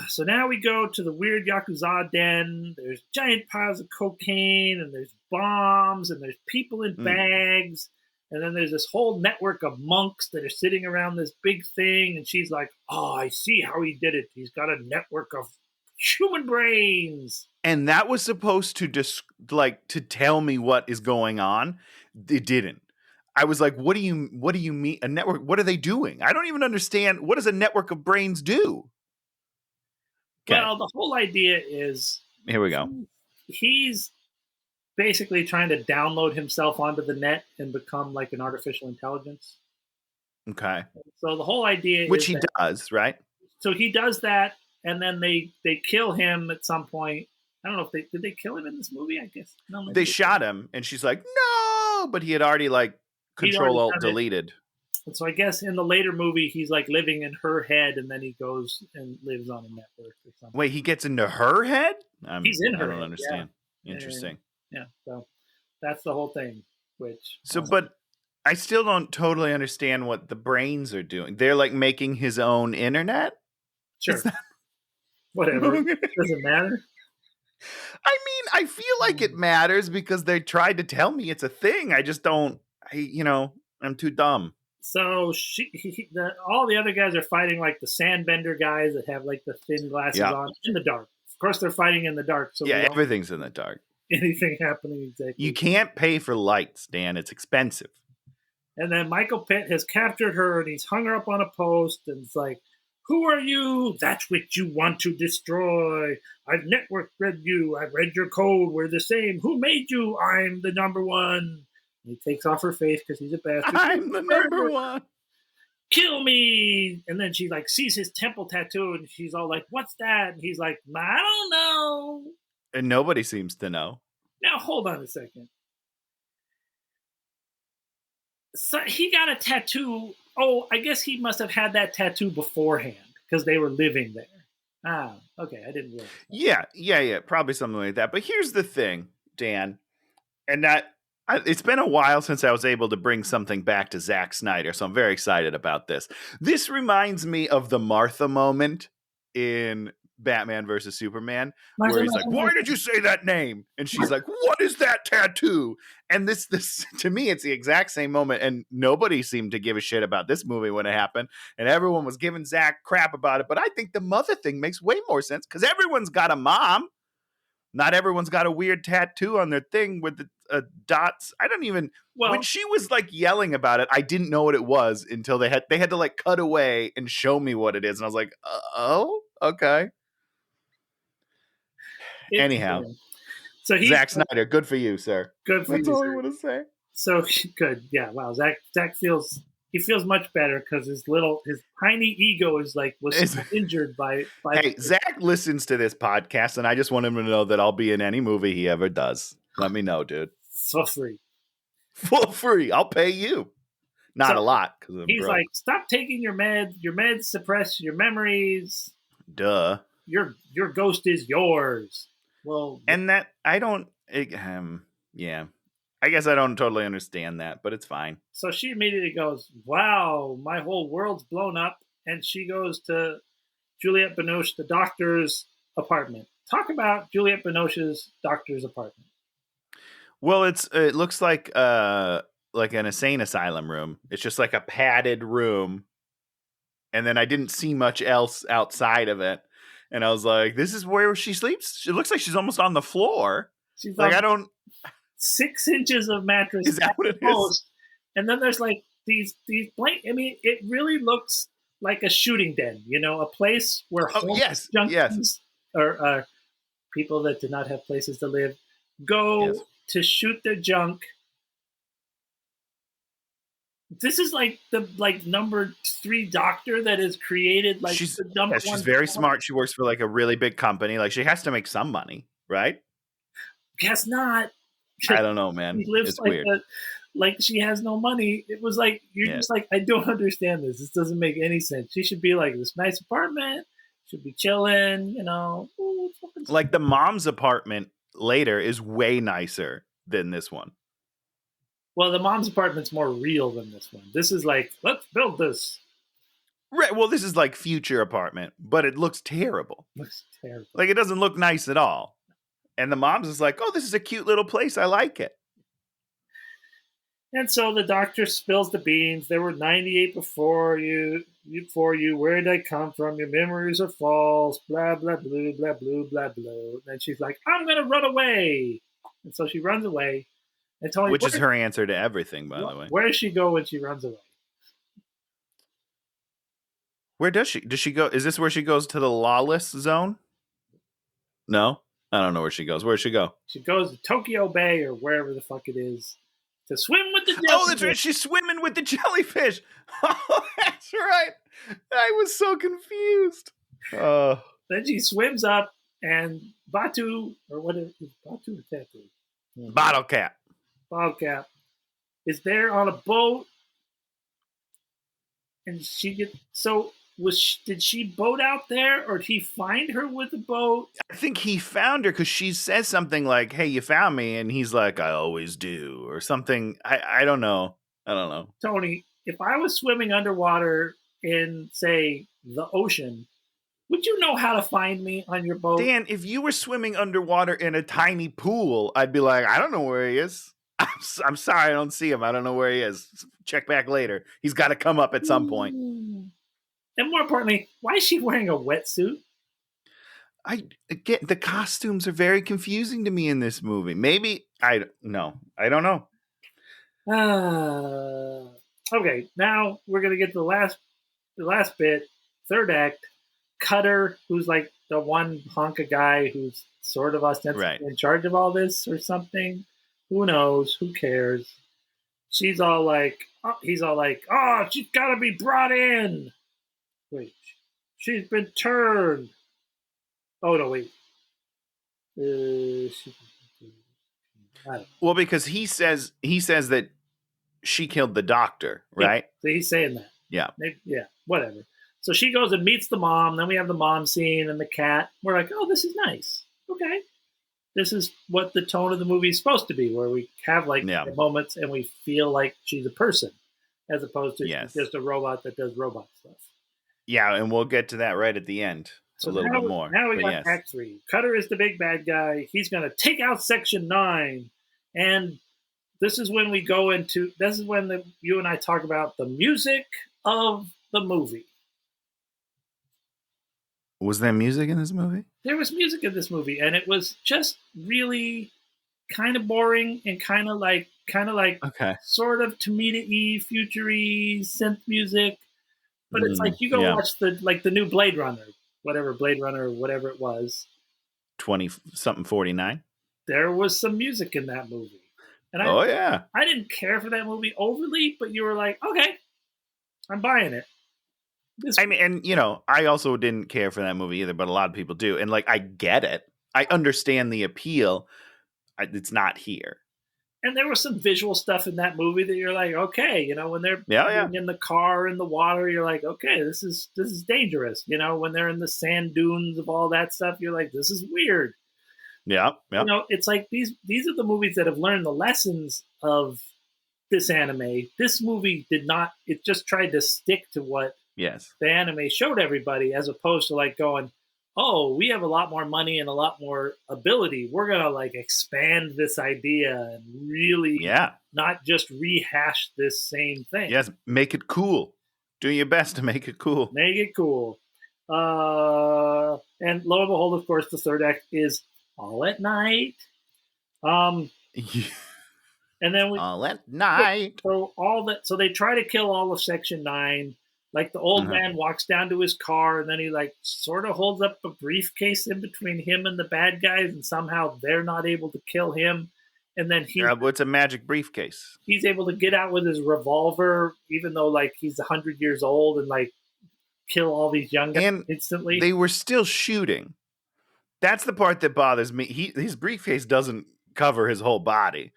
So now we go to the weird Yakuza den. There's giant piles of cocaine, and there's bombs, and there's people in bags. And then there's this whole network of monks that are sitting around this big thing. And she's like, oh, I see how he did it. He's got a network of human brains. And that was supposed to to tell me what is going on. It didn't. I was like, what do you mean? A network? What are they doing? I don't even understand. What does a network of brains do? Okay. Well, the whole idea is... Here we go. He's basically trying to download himself onto the net and become like an artificial intelligence. Okay. So the whole idea Which he does, right? So he does that, and then they kill him at some point. I don't know if did they kill him in this movie, I guess. No, they shot him, and she's like, no! But he had already Control-Alt-Deleted. And so I guess in the later movie, he's like living in her head, and then he goes and lives on a network or something. Wait, he gets into her head? He's in her head. I don't understand. Yeah. Interesting. Yeah, so that's the whole thing. But I still don't totally understand what the brains are doing. They're like making his own internet? Sure. Whatever. Doesn't matter. I mean, I feel like it matters because they tried to tell me it's a thing. I just don't, I'm too dumb. So all the other guys are fighting like the sandbender guys that have like the thin glasses on in the dark. Of course, they're fighting in the dark. So everything's in the dark. Anything happening exactly. You can't pay for lights, Dan. It's expensive. And then Michael Pitt has captured her, and he's hung her up on a post, and it's like, Who are you? That's what you want to destroy. I've network read you. I've read your code. We're the same. Who made you? I'm the number one. And he takes off her face because he's a bastard. I'm the number one. Kill me. And then she like sees his temple tattoo and she's all like, what's that? And he's like, I don't know. And nobody seems to know. Now hold on a second. So he got a tattoo. Oh, I guess he must have had that tattoo beforehand because they were living there. Ah, okay. I didn't realize that. Yeah. Probably something like that. But here's the thing, Dan, and it's been a while since I was able to bring something back to Zack Snyder, so I'm very excited about this. This reminds me of the Martha moment in Batman versus Superman, where he's like, why did you say that name? And she's like, what is that tattoo? And this to me, it's the exact same moment, and nobody seemed to give a shit about this movie when it happened, and everyone was giving Zack crap about it, but I think the mother thing makes way more sense, because everyone's got a mom. Not everyone's got a weird tattoo on their thing with the dots. I don't even. When she was like yelling about it, I didn't know what it was until they had to like cut away and show me what it is, and I was like, oh, okay. Anyhow, so Zack Snyder, good for you, sir. Good for That's you. all sir. I want to say. So good, yeah. Wow, Zack feels much better because his tiny ego was injured by. Hey, Zack listens to this podcast, and I just want him to know that I'll be in any movie he ever does. Let me know, dude. For free. For free. I'll pay you. Not a lot. He's broke. Like, stop taking your meds. Your meds suppress your memories. Duh. Your ghost is yours. Well, and that I don't. Yeah. I guess I don't totally understand that, but it's fine. So she immediately goes, wow, my whole world's blown up. And she goes to Juliette Binoche, the doctor's apartment. Talk about Juliette Binoche's doctor's apartment. Well, it looks like an insane asylum room. It's just like a padded room. And then I didn't see much else outside of it. And I was like, this is where she sleeps? It looks like she's almost on the floor. She's like, I don't... 6 inches of mattress. Is that what it is? And then there's like these blank. I mean, it really looks like a shooting den. You know, a place where junkies or people that do not have places to live go to shoot their junk. This is like the number 3 doctor that is created. Like she's the number she's very smart. She works for like a really big company. Like she has to make some money, right? Guess not. I don't know, man. It's like weird. Like she has no money. It was like you're just like, I don't understand this. This doesn't make any sense. She should be like this nice apartment. Should be chilling, you know. Ooh, like the mom's apartment later is way nicer than this one. Well, the mom's apartment's more real than this one. This is like, let's build this. Right. Well, this is like future apartment, but it looks terrible. Looks terrible. Like it doesn't look nice at all. And the mom's is like, oh, this is a cute little place. I like it. And so the doctor spills the beans. There were 98 before you. Where did I come from? Your memories are false. Blah, blah, blah, blah, blah, blah, blah. And she's like, I'm going to run away. And so she runs away. And Tony, which is her answer to everything, by the way. Where does she go when she runs away? Where does she? Does she go? Is this where she goes to the lawless zone? No? I don't know where she goes. Where does she go? She goes to Tokyo Bay or wherever the fuck it is to swim with the jellyfish. Oh, that's right. She's swimming with the jellyfish. Oh, that's right. I was so confused. Then she swims up and Batu, or what is Batu or Tattoo? Bottle Cap. Bottle Cap is there on a boat. And she gets... So... Did she boat out there, or did he find her with the boat? I think he found her because she says something like, hey, you found me. And he's like, I always do, or something. I don't know. Tony, if I was swimming underwater in, say, the ocean, would you know how to find me on your boat? Dan, if you were swimming underwater in a tiny pool, I'd be like, I don't know where he is. I'm sorry, I don't see him. I don't know where he is. Check back later. He's got to come up at some point. And more importantly, why is she wearing a wetsuit? The costumes are very confusing to me in this movie. Maybe I don't know. Okay, now we're gonna get to the last bit. third act, Cutter, who's like the one hunk of guy who's sort of ostensibly in charge of all this or something. Who knows? Who cares? He's all like, oh, she's got to be brought in. Wait, she's been turned. Oh no, wait. Well, because he says that she killed the doctor, right? Yeah, so he's saying that. Yeah. Maybe, yeah, whatever. So she goes and meets the mom. Then we have the mom scene and the cat. We're like, oh, this is nice. Okay. This is what the tone of the movie is supposed to be, where we have like moments and we feel like she's a person as opposed to she's just a robot that does robot stuff. Yeah, and we'll get to that right at the end. So a little bit more. Now we got Act 3. Cutter is the big bad guy. He's going to take out Section 9. And this is when you and I talk about the music of the movie. Was there music in this movie? There was music in this movie, and it was just really kind of boring and kind of like sort of Tamita-y, future-y synth music. But it's like you go watch the new Blade Runner, whatever it was. 20-something 49. There was some music in that movie. And I didn't care for that movie overly, but you were like, okay, I'm buying it. I also didn't care for that movie either, but a lot of people do. And like, I get it. I understand the appeal. It's not here. And there was some visual stuff in that movie that you're like, okay, when they're in the car in the water, you're like, okay, this is dangerous. When they're in the sand dunes of all that stuff, you're like, this is weird. Yeah. It's like these are the movies that have learned the lessons of this anime. This movie did not. It just tried to stick to what the anime showed everybody, as opposed to like going, oh, we have a lot more money and a lot more ability. We're going to like expand this idea and really not just rehash this same thing. Yes, make it cool. Do your best to make it cool. Make it cool. And lo and behold, of course, the third act is all at night. And then all at night. So they try to kill all of Section 9. Like the old man walks down to his car, and then he like sort of holds up a briefcase in between him and the bad guys, and somehow they're not able to kill him. And then what's a magic briefcase? He's able to get out with his revolver, even though like he's 100 years old, and like kill all these young guys instantly. They were still shooting. That's the part that bothers me. His briefcase doesn't cover his whole body,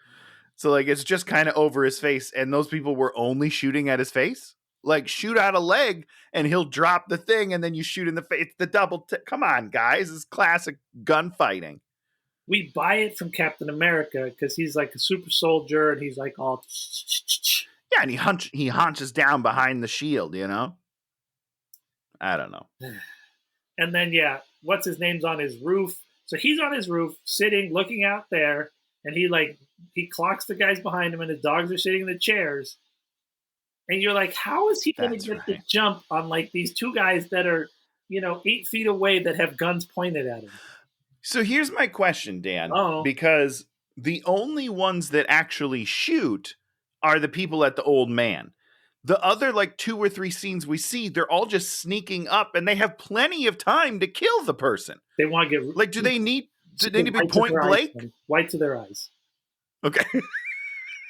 so like it's just kind of over his face, and those people were only shooting at his face. Like, shoot out a leg and he'll drop the thing and then you shoot in the face. It's the double. Come on, guys. It's classic gunfighting. We buy it from Captain America because he's like a super soldier and he's like all. Yeah, and he hunches down behind the shield, I don't know. And then, what's his name's on his roof? So he's on his roof, sitting, looking out there, and he clocks the guys behind him and his dogs are sitting in the chairs. And you're like, how is he going to get the jump on like these two guys that are, 8 feet away that have guns pointed at him? So here's my question, Dan, because the only ones that actually shoot are the people at the old man. The other like 2 or 3 scenes we see, they're all just sneaking up and they have plenty of time to kill the person. They want to get like, do they need to be point blank? Whites of their eyes. Okay.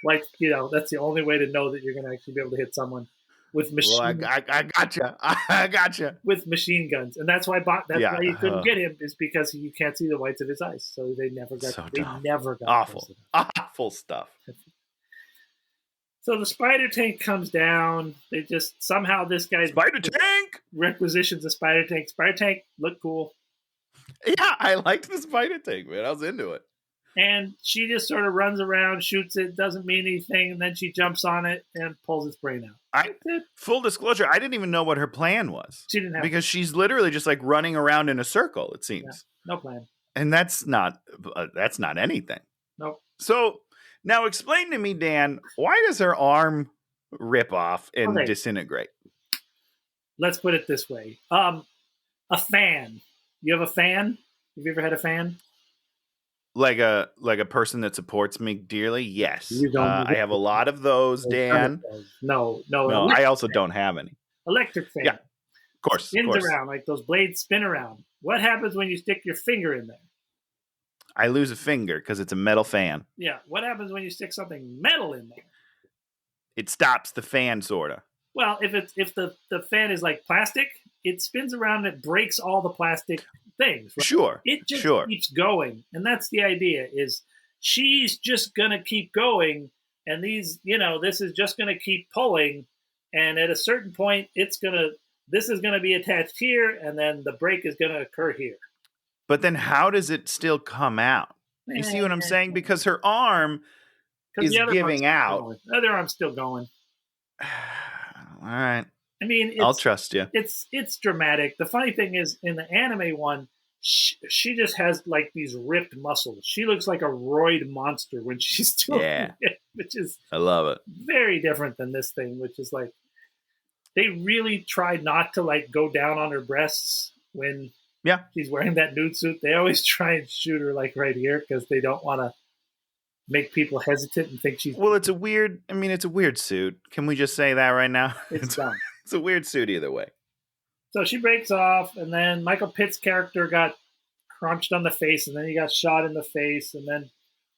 Like, that's the only way to know that you're going to actually be able to hit someone with machine. Well, I gotcha. With machine guns, and that's why why you couldn't get him, is because you can't see the whites of his eyes, so they never got. Awful stuff. So the spider tank comes down. They just somehow this guy's spider tank requisitions a spider tank. Spider tank looked cool. Yeah, I liked the spider tank, man. I was into it. And she just sort of runs around, shoots it, doesn't mean anything, and then she jumps on it and pulls its brain out. Full disclosure, I didn't even know what her plan was. She didn't have because she's literally just like running around in a circle, it seems. Yeah, no plan. And that's not anything. Nope. So now explain to me, Dan, why does her arm rip off and disintegrate? Let's put it this way. A fan. You have a fan? Have you ever had a fan? Like a person that supports me dearly? Yes. I have a lot of those, Dan. No. I also don't have any. Electric fan. Yeah, of spins around, like those blades spin around. What happens when you stick your finger in there? I lose a finger because it's a metal fan. Yeah. What happens when you stick something metal in there? It stops the fan, sort of. Well, if the fan is like plastic, it spins around and it breaks all the plastic things. Right? Sure. It just keeps going. And that's the idea, is she's just going to keep going. And this is just going to keep pulling. And at a certain point, this is going to be attached here. And then the break is going to occur here. But then how does it still come out? You see what I'm saying? Because her arm is giving out. The other arm's still going. All right. I mean, I'll trust you. It's dramatic. The funny thing is, in the anime one, she just has like these ripped muscles. She looks like a roid monster when she's doing it, which is I love it. Very different than this thing, which is like they really tried not to like go down on her breasts when she's wearing that nude suit. They always try and shoot her like right here because they don't want to make people hesitant and think she's... Well, it's a weird suit. Can we just say that right now? It's dumb. It's a weird suit either way. So she breaks off, and then Michael Pitt's character got crunched on the face, and then he got shot in the face, and then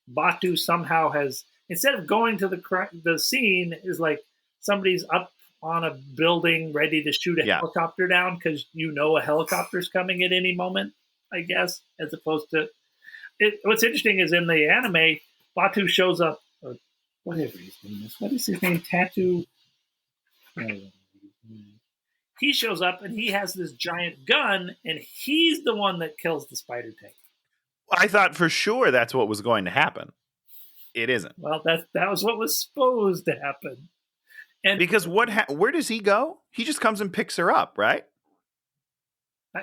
Batu somehow has, instead of going to the scene, is like somebody's up on a building ready to shoot a helicopter down because a helicopter's coming at any moment, I guess, as opposed to... What's interesting is in the anime, Batu shows up, or whatever his name is. What is his name? Tattoo? He shows up and he has this giant gun, and he's the one that kills the spider tank. I thought for sure that's what was going to happen. It isn't. Well, that was what was supposed to happen. And because where does he go? He just comes and picks her up, right?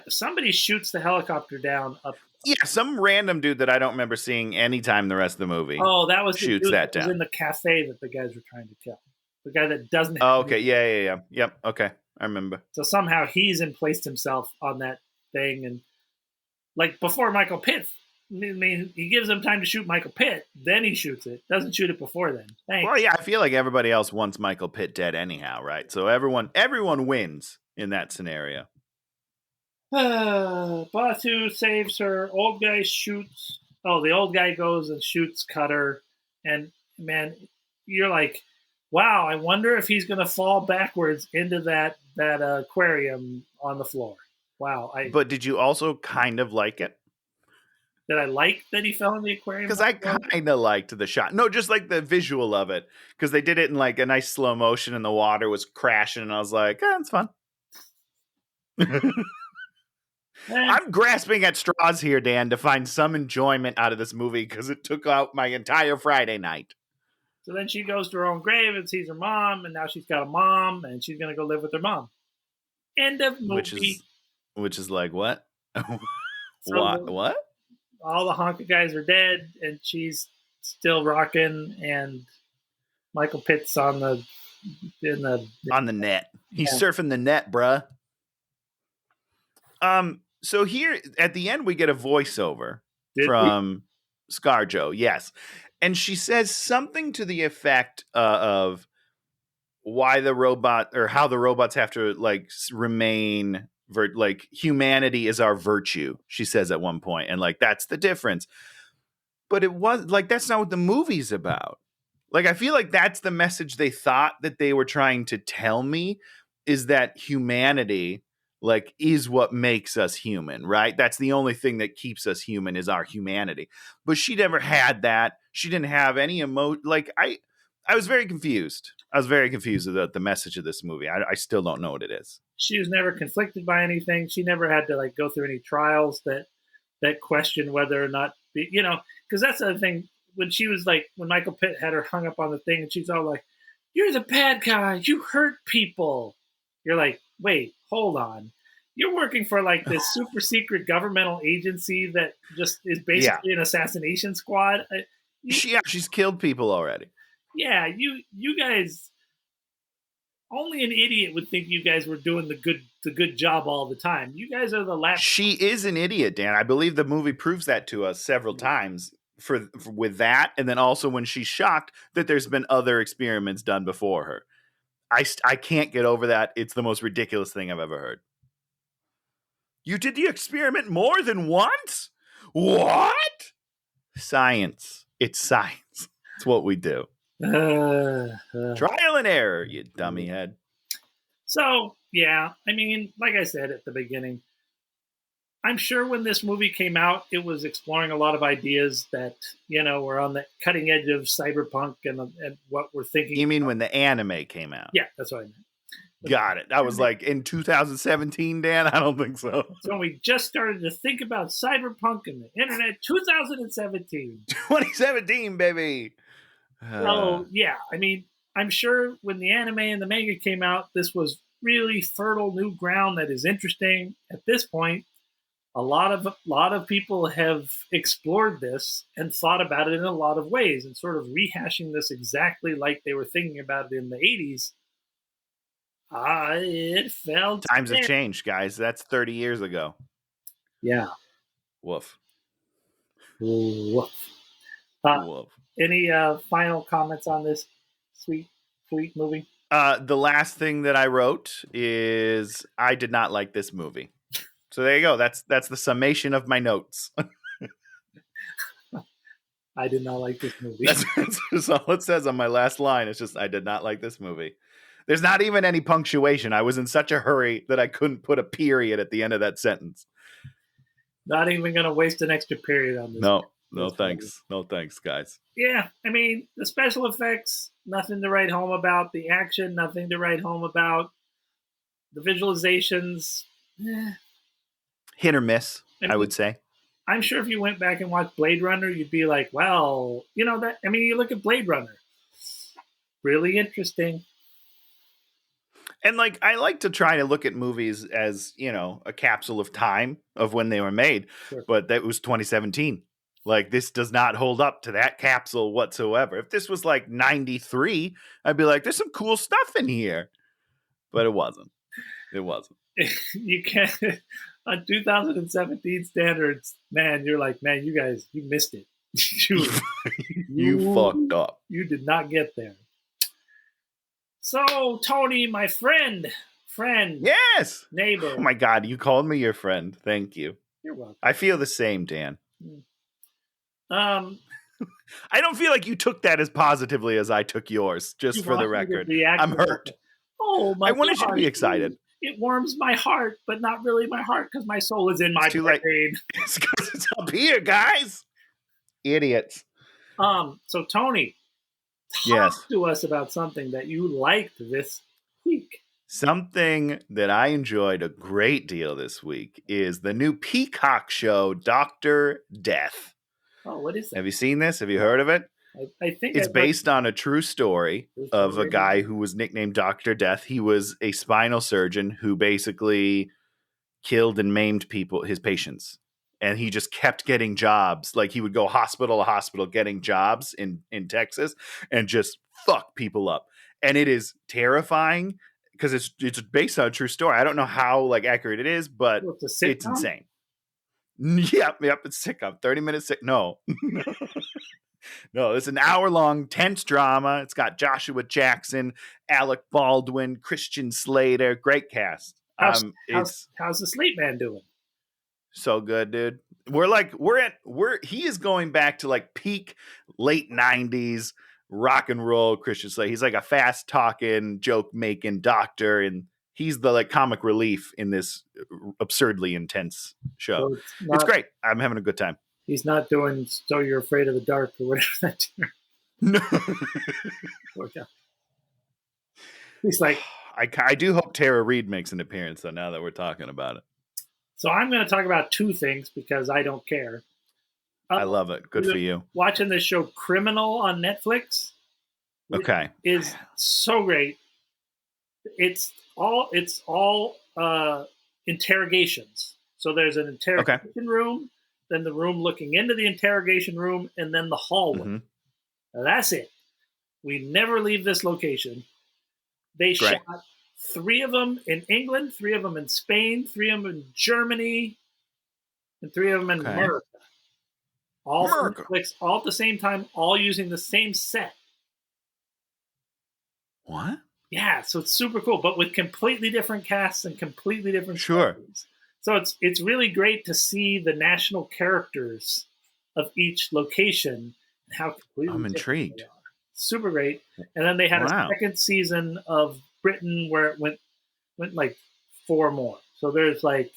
Somebody shoots the helicopter down up. Yeah, some random dude that I don't remember seeing any time the rest of the movie. Oh, that was shoots the dude that that was down in the cafe that the guys were trying to kill. The guy that doesn't. Oh, okay, yeah. Yep, okay, I remember. So somehow he's placed himself on that thing, and like before Michael Pitt, I mean, he gives him time to shoot Michael Pitt, then he shoots it. Doesn't shoot it before then. Thanks. Well, yeah, I feel like everybody else wants Michael Pitt dead anyhow, right? So everyone wins in that scenario. Batu saves her. Old guy shoots. Oh, the old guy goes and shoots Cutter. And man, you're like, wow, I wonder if he's going to fall backwards into that aquarium on the floor. Wow. But did you also kind of like it? Did I like that he fell in the aquarium? Because I kind of liked the shot. No, just like the visual of it. Because they did it in like a nice slow motion and the water was crashing. And I was like, it's fun. I'm grasping at straws here, Dan, to find some enjoyment out of this movie because it took out my entire Friday night. So then she goes to her own grave and sees her mom, and now she's got a mom, and she's going to go live with her mom. End of movie. Which is like, what? What? All the honka guys are dead, and she's still rocking, and Michael Pitt's on the net. He's surfing the net, bruh. So here at the end, we get a voiceover from ScarJo. Yes. And she says something to the effect of why the robot or how the robots have to like remain like humanity is our virtue. She says at one point, and like, that's the difference. But it was like, that's not what the movie's about. Like, I feel like that's the message they thought that they were trying to tell me, is that humanity like is what makes us human, right? That's the only thing that keeps us human is our humanity. But she never had that. She didn't have any emotion. Like I was very confused. I was very confused about the message of this movie. I still don't know what it is. She was never conflicted by anything. She never had to like go through any trials that question whether or not, because that's the other thing. When she was like, when Michael Pitt had her hung up on the thing and she's all like, "You're the bad guy. You hurt people." You're like, wait, hold on. You're working for like this super secret governmental agency that just is basically an assassination squad. She's killed people already. Yeah, you guys. Only an idiot would think you guys were doing the good job all the time. You guys are the last. She is an idiot, Dan. I believe the movie proves that to us several times for with that, and then also when she's shocked that there's been other experiments done before her. I can't get over that. It's the most ridiculous thing I've ever heard. You did the experiment more than once? What? Science. It's science. It's what we do. Trial and error, you dummy head. So, yeah, I mean, like I said at the beginning, I'm sure when this movie came out, it was exploring a lot of ideas that, were on the cutting edge of cyberpunk and what we're thinking. You mean when the anime came out? Yeah, that's what I meant. Got it. That was like in 2017, Dan? I don't think so. So when we just started to think about cyberpunk and the internet, 2017. 2017, baby. So, yeah, I mean, I'm sure when the anime and the manga came out, this was really fertile new ground that is interesting. At this point, a lot of people have explored this and thought about it in a lot of ways, and sort of rehashing this exactly like they were thinking about it in the 80s. It felt times have changed, guys. That's 30 years ago. Yeah. Woof. Woof. Woof. Any final comments on this sweet movie? The last thing that I wrote is I did not like this movie. So there you go. That's the summation of my notes. I did not like this movie. That's all it says on my last line. It's just I did not like this movie. There's not even any punctuation. I was in such a hurry that I couldn't put a period at the end of that sentence. Not even going to waste an extra period on this. No thanks. No thanks, guys. Yeah, I mean, the special effects, nothing to write home about. The action, nothing to write home about. The visualizations, hit or miss, I would say. I'm sure if you went back and watched Blade Runner, you'd be like, well, you look at Blade Runner. Really interesting. And I like to try to look at movies as, a capsule of time of when they were made. Sure. But that was 2017. This does not hold up to that capsule whatsoever. If this was 93, I'd be like, there's some cool stuff in here. But it wasn't. It wasn't. You can't, on 2017 standards, man, you're like, man, you guys, you missed it. you fucked up. You did not get there. So, Tony, my friend, yes, neighbor. Oh my God, you called me your friend. Thank you. You're welcome. I feel the same, Dan. I don't feel like you took that as positively as I took yours. Just for the record, I'm hurt. Oh my! I wanted you to be excited. It warms my heart, but not really my heart because my soul is in my brain. It's because it's up here, guys. Idiots. So Tony. Talk to us about something that you liked this week. Something that I enjoyed a great deal this week is the new Peacock show, Dr. Death. Oh, what is that? Have you seen this? Have you heard of it? I think it's based on a true story of a guy who was nicknamed Dr. Death. He was a spinal surgeon who basically killed and maimed his patients. And he just kept getting jobs. He would go hospital to hospital getting jobs in Texas and just fuck people up. And it is terrifying because it's based on a true story. I don't know how accurate it is, but it's insane. Yep, it's sitcom. 30-minute sick. No. No, it's an hour-long tense drama. It's got Joshua Jackson, Alec Baldwin, Christian Slater. Great cast. How's the Sleep Man doing? So good, dude. He is going back to peak late 90s rock and roll Christian Slater. He's a fast talking, joke making doctor, and he's the comic relief in this absurdly intense show. So it's great. I'm having a good time. He's not doing So You're Afraid of the Dark or whatever that term. No. He's like, I do hope Tara Reid makes an appearance though, now that we're talking about it. So I'm going to talk about two things because I don't care. I love it. Good for you. Watching this show Criminal on Netflix. Okay. Is so great. It's all interrogations. So there's an interrogation room, then the room looking into the interrogation room, and then the hallway. Mm-hmm. Now that's it. We never leave this location. They shot 3 of them in England, 3 of them in Spain, 3 of them in Germany, and 3 of them in America. All Netflix, all at the same time, all using the same set. What? Yeah, so it's super cool, but with completely different casts and completely different stories. So it's really great to see the national characters of each location and how completely I'm different intrigued. they are. Super great. And then they had a second season of Britain where it went like 4 more. So there's like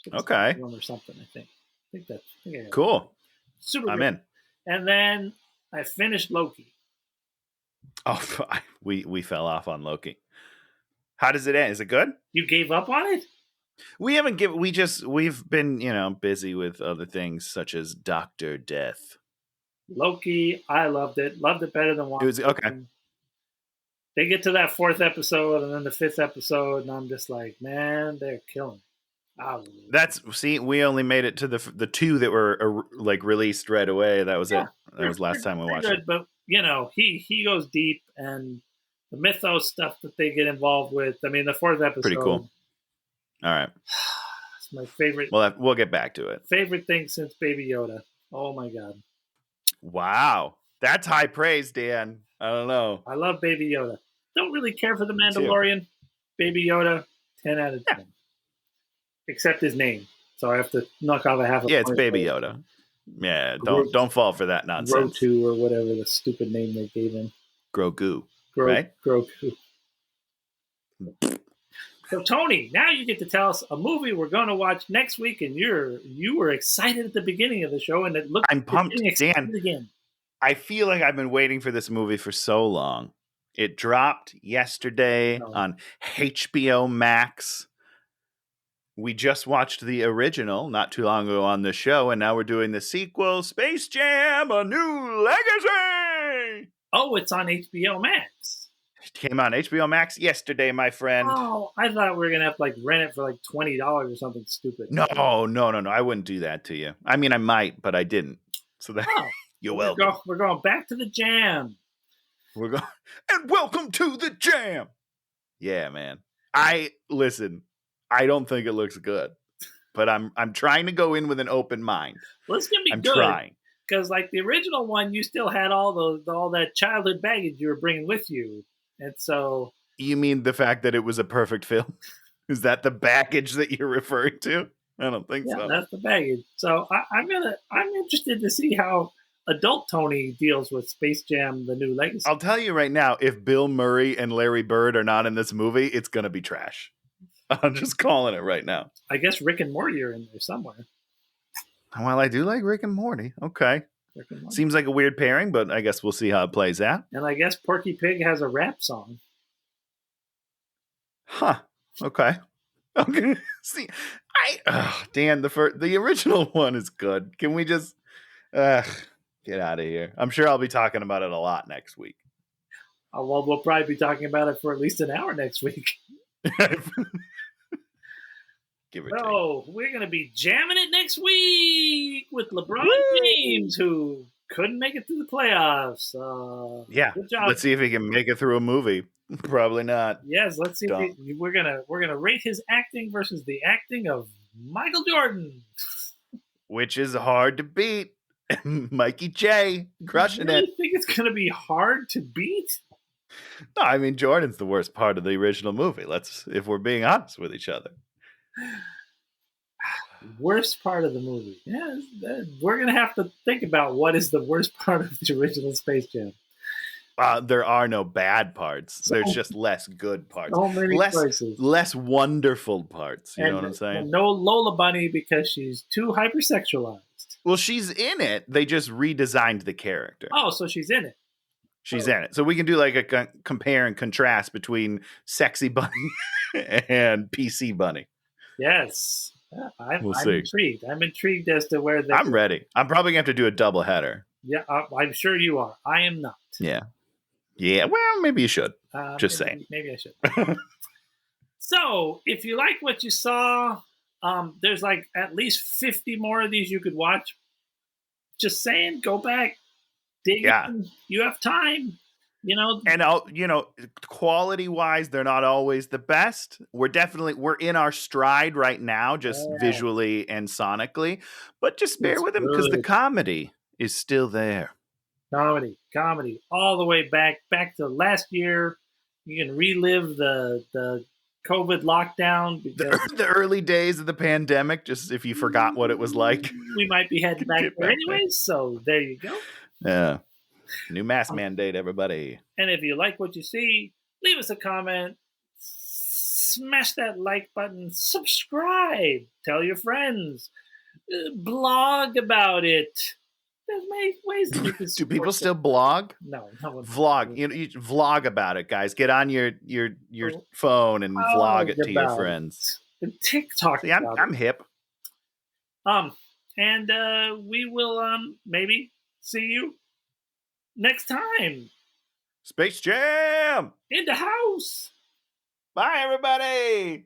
one or something. I think that's cool. Super. I'm great. in. And then I finished Loki. Oh, we fell off on Loki. How does it end? Is it good? You gave up on it? We haven't given. We've been busy with other things such as Doctor Death. Loki, I loved it. Loved it better than one. It was okay. They get to that 4th episode and then the 5th episode, and I'm just like, man, they're killing. We only made it to the 2 that were like released right away. That was it. That was last time we watched it. But he goes deep, and the mythos stuff that they get involved with. I mean, the 4th episode, pretty cool. All right, it's my favorite. Well, we'll get back to it. Favorite thing since Baby Yoda. Oh my god! Wow, that's high praise, Dan. I don't know. I love Baby Yoda. Don't really care for the Mandalorian. Baby Yoda, 10 out of 10. Yeah. Except his name, so I have to knock off a half. It's Baby Yoda. Yeah, don't fall for that nonsense. Grogu or whatever the stupid name they gave him. Grogu, right? Grogu. So Tony, now you get to tell us a movie we're going to watch next week, and you were excited at the beginning of the show, and it looked. I'm pumped, Dan. Again. I feel like I've been waiting for this movie for so long. It dropped yesterday on HBO Max. We just watched the original not too long ago on the show, and now we're doing the sequel, Space Jam: A New Legacy. Oh, it's on HBO Max. It came on HBO Max yesterday, my friend. Oh, I thought we were going to have to rent it for $20 or something stupid. No. I wouldn't do that to you. I mean, I might, but I didn't. So that you're welcome. We're going back to the jam. And welcome to the jam. Yeah, man. Listen. I don't think it looks good, but I'm trying to go in with an open mind. Well, it's gonna be good. I'm trying because, the original one, you still had all that childhood baggage you were bringing with you, and so. You mean the fact that it was a perfect film? Is that the baggage that you're referring to? I don't think so. Yeah, that's the baggage. So I'm interested to see how adult Tony deals with Space Jam: The New Legacy. I'll tell you right now, if Bill Murray and Larry Bird are not in this movie, it's gonna be trash. I'm just calling it right now. I guess Rick and Morty are in there somewhere. Well, I do like Rick and Morty. Okay. Seems like a weird pairing, but I guess we'll see how it plays out. And I guess Porky Pig has a rap song. Huh. Okay. See, Dan, the original one is good. Can we just get out of here? I'm sure I'll be talking about it a lot next week. Well, we'll probably be talking about it for at least an hour next week. We're going to be jamming it next week with LeBron James, who couldn't make it through the playoffs. Yeah, good job. Let's see if he can make it through a movie. Probably not. Yes, let's see. We're gonna rate his acting versus the acting of Michael Jordan, which is hard to beat. Mikey J crushing it. You really think it's gonna be hard to beat? No, I mean Jordan's the worst part of the original movie. If we're being honest with each other. Worst part of the movie. Yeah, we're gonna have to think about what is the worst part of the original Space Jam. There are no bad parts. There's just less good parts. So many choices. Less wonderful parts. You know what I'm saying? And no Lola Bunny because she's too hypersexualized. Well, she's in it. They just redesigned the character. Oh, so she's in it. She's in it. So we can do like a compare and contrast between Sexy Bunny and PC Bunny. Yes. We'll see. Intrigued. I'm intrigued as to where they... I'm ready. I'm probably going to have to do a double header. Yeah, I'm sure you are. I am not. Yeah. Yeah, well, maybe you should. Just saying. Maybe I should. So, if you like what you saw, there's like at least 50 more of these you could watch. Just saying, go back, dig in. You have time. And quality wise, they're not always the best. We're in our stride right now, just visually and sonically. But just bear with them because the comedy is still there. Comedy, all the way back to last year. You can relive the COVID lockdown. The early days of the pandemic, just if you forgot what it was like. We might be heading back there anyways, so there you go. Yeah. New mask mandate, everybody. And if you like what you see, leave us a comment, smash that like button, subscribe, tell your friends, blog about it. There's many ways to do Do people still blog? No. Vlog. You vlog about it, guys. Get on your phone and vlog it to your friends. And TikTok. See, I'm hip. And we will maybe see you next time. Space Jam! In the house! Bye, everybody!